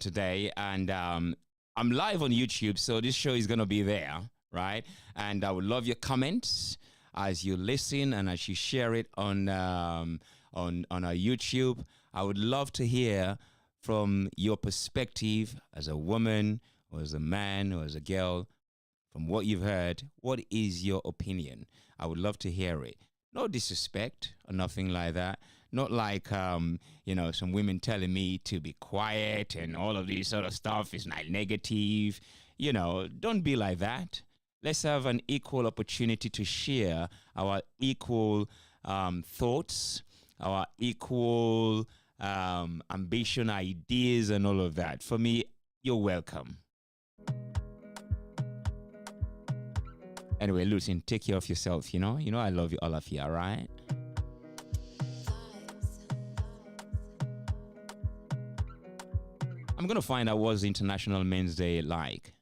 today, and I'm live on YouTube, so this show is going to be there, right? And I would love your comments as you listen and as you share it on our YouTube. I would love to hear from your perspective as a woman or as a man or as a girl. From what you've heard, what is your opinion? I would love to hear it. No disrespect or nothing like that. Not like, you know, some women telling me to be quiet and all of this sort of stuff is like negative. You know, don't be like that. Let's have an equal opportunity to share our equal thoughts, our equal ambition, ideas, and all of that. For me, you're welcome. Anyway, Lucian, take care of yourself, you know? You know I love you, all of you, all right? I'm going to find out what's International Men's Day like.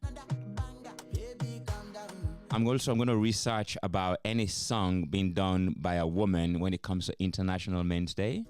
I'm going to research about any song being done by a woman when it comes to International Men's Day.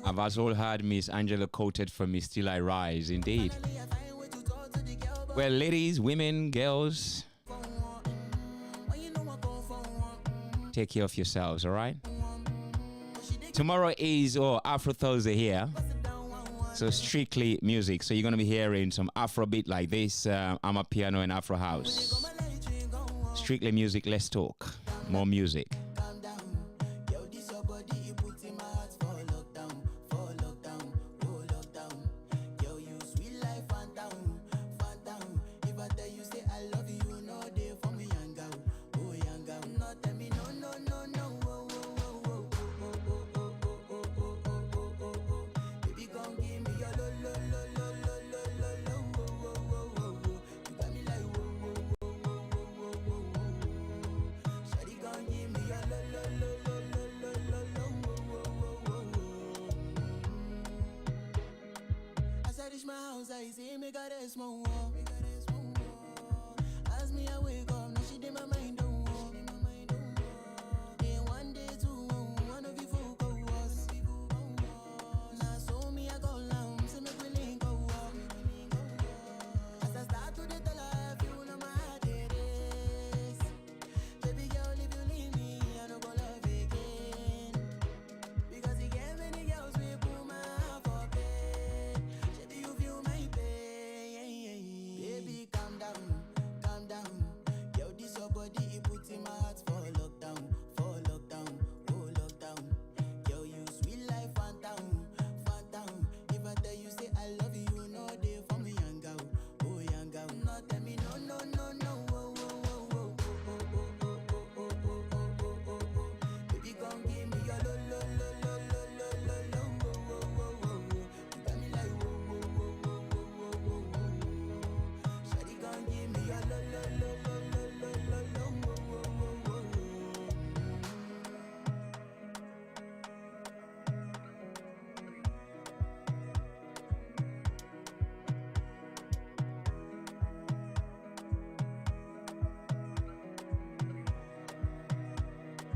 I've also heard Miss Angela quoted from Miss Still I Rise, indeed. Well, ladies, women, girls, take care of yourselves, all right? Tomorrow is Afro Thursday here, so strictly music. So you're going to be hearing some Afrobeat like this, Amapiano and Afro House. Strictly music, let's talk. More music. My house, I see me got a small wall.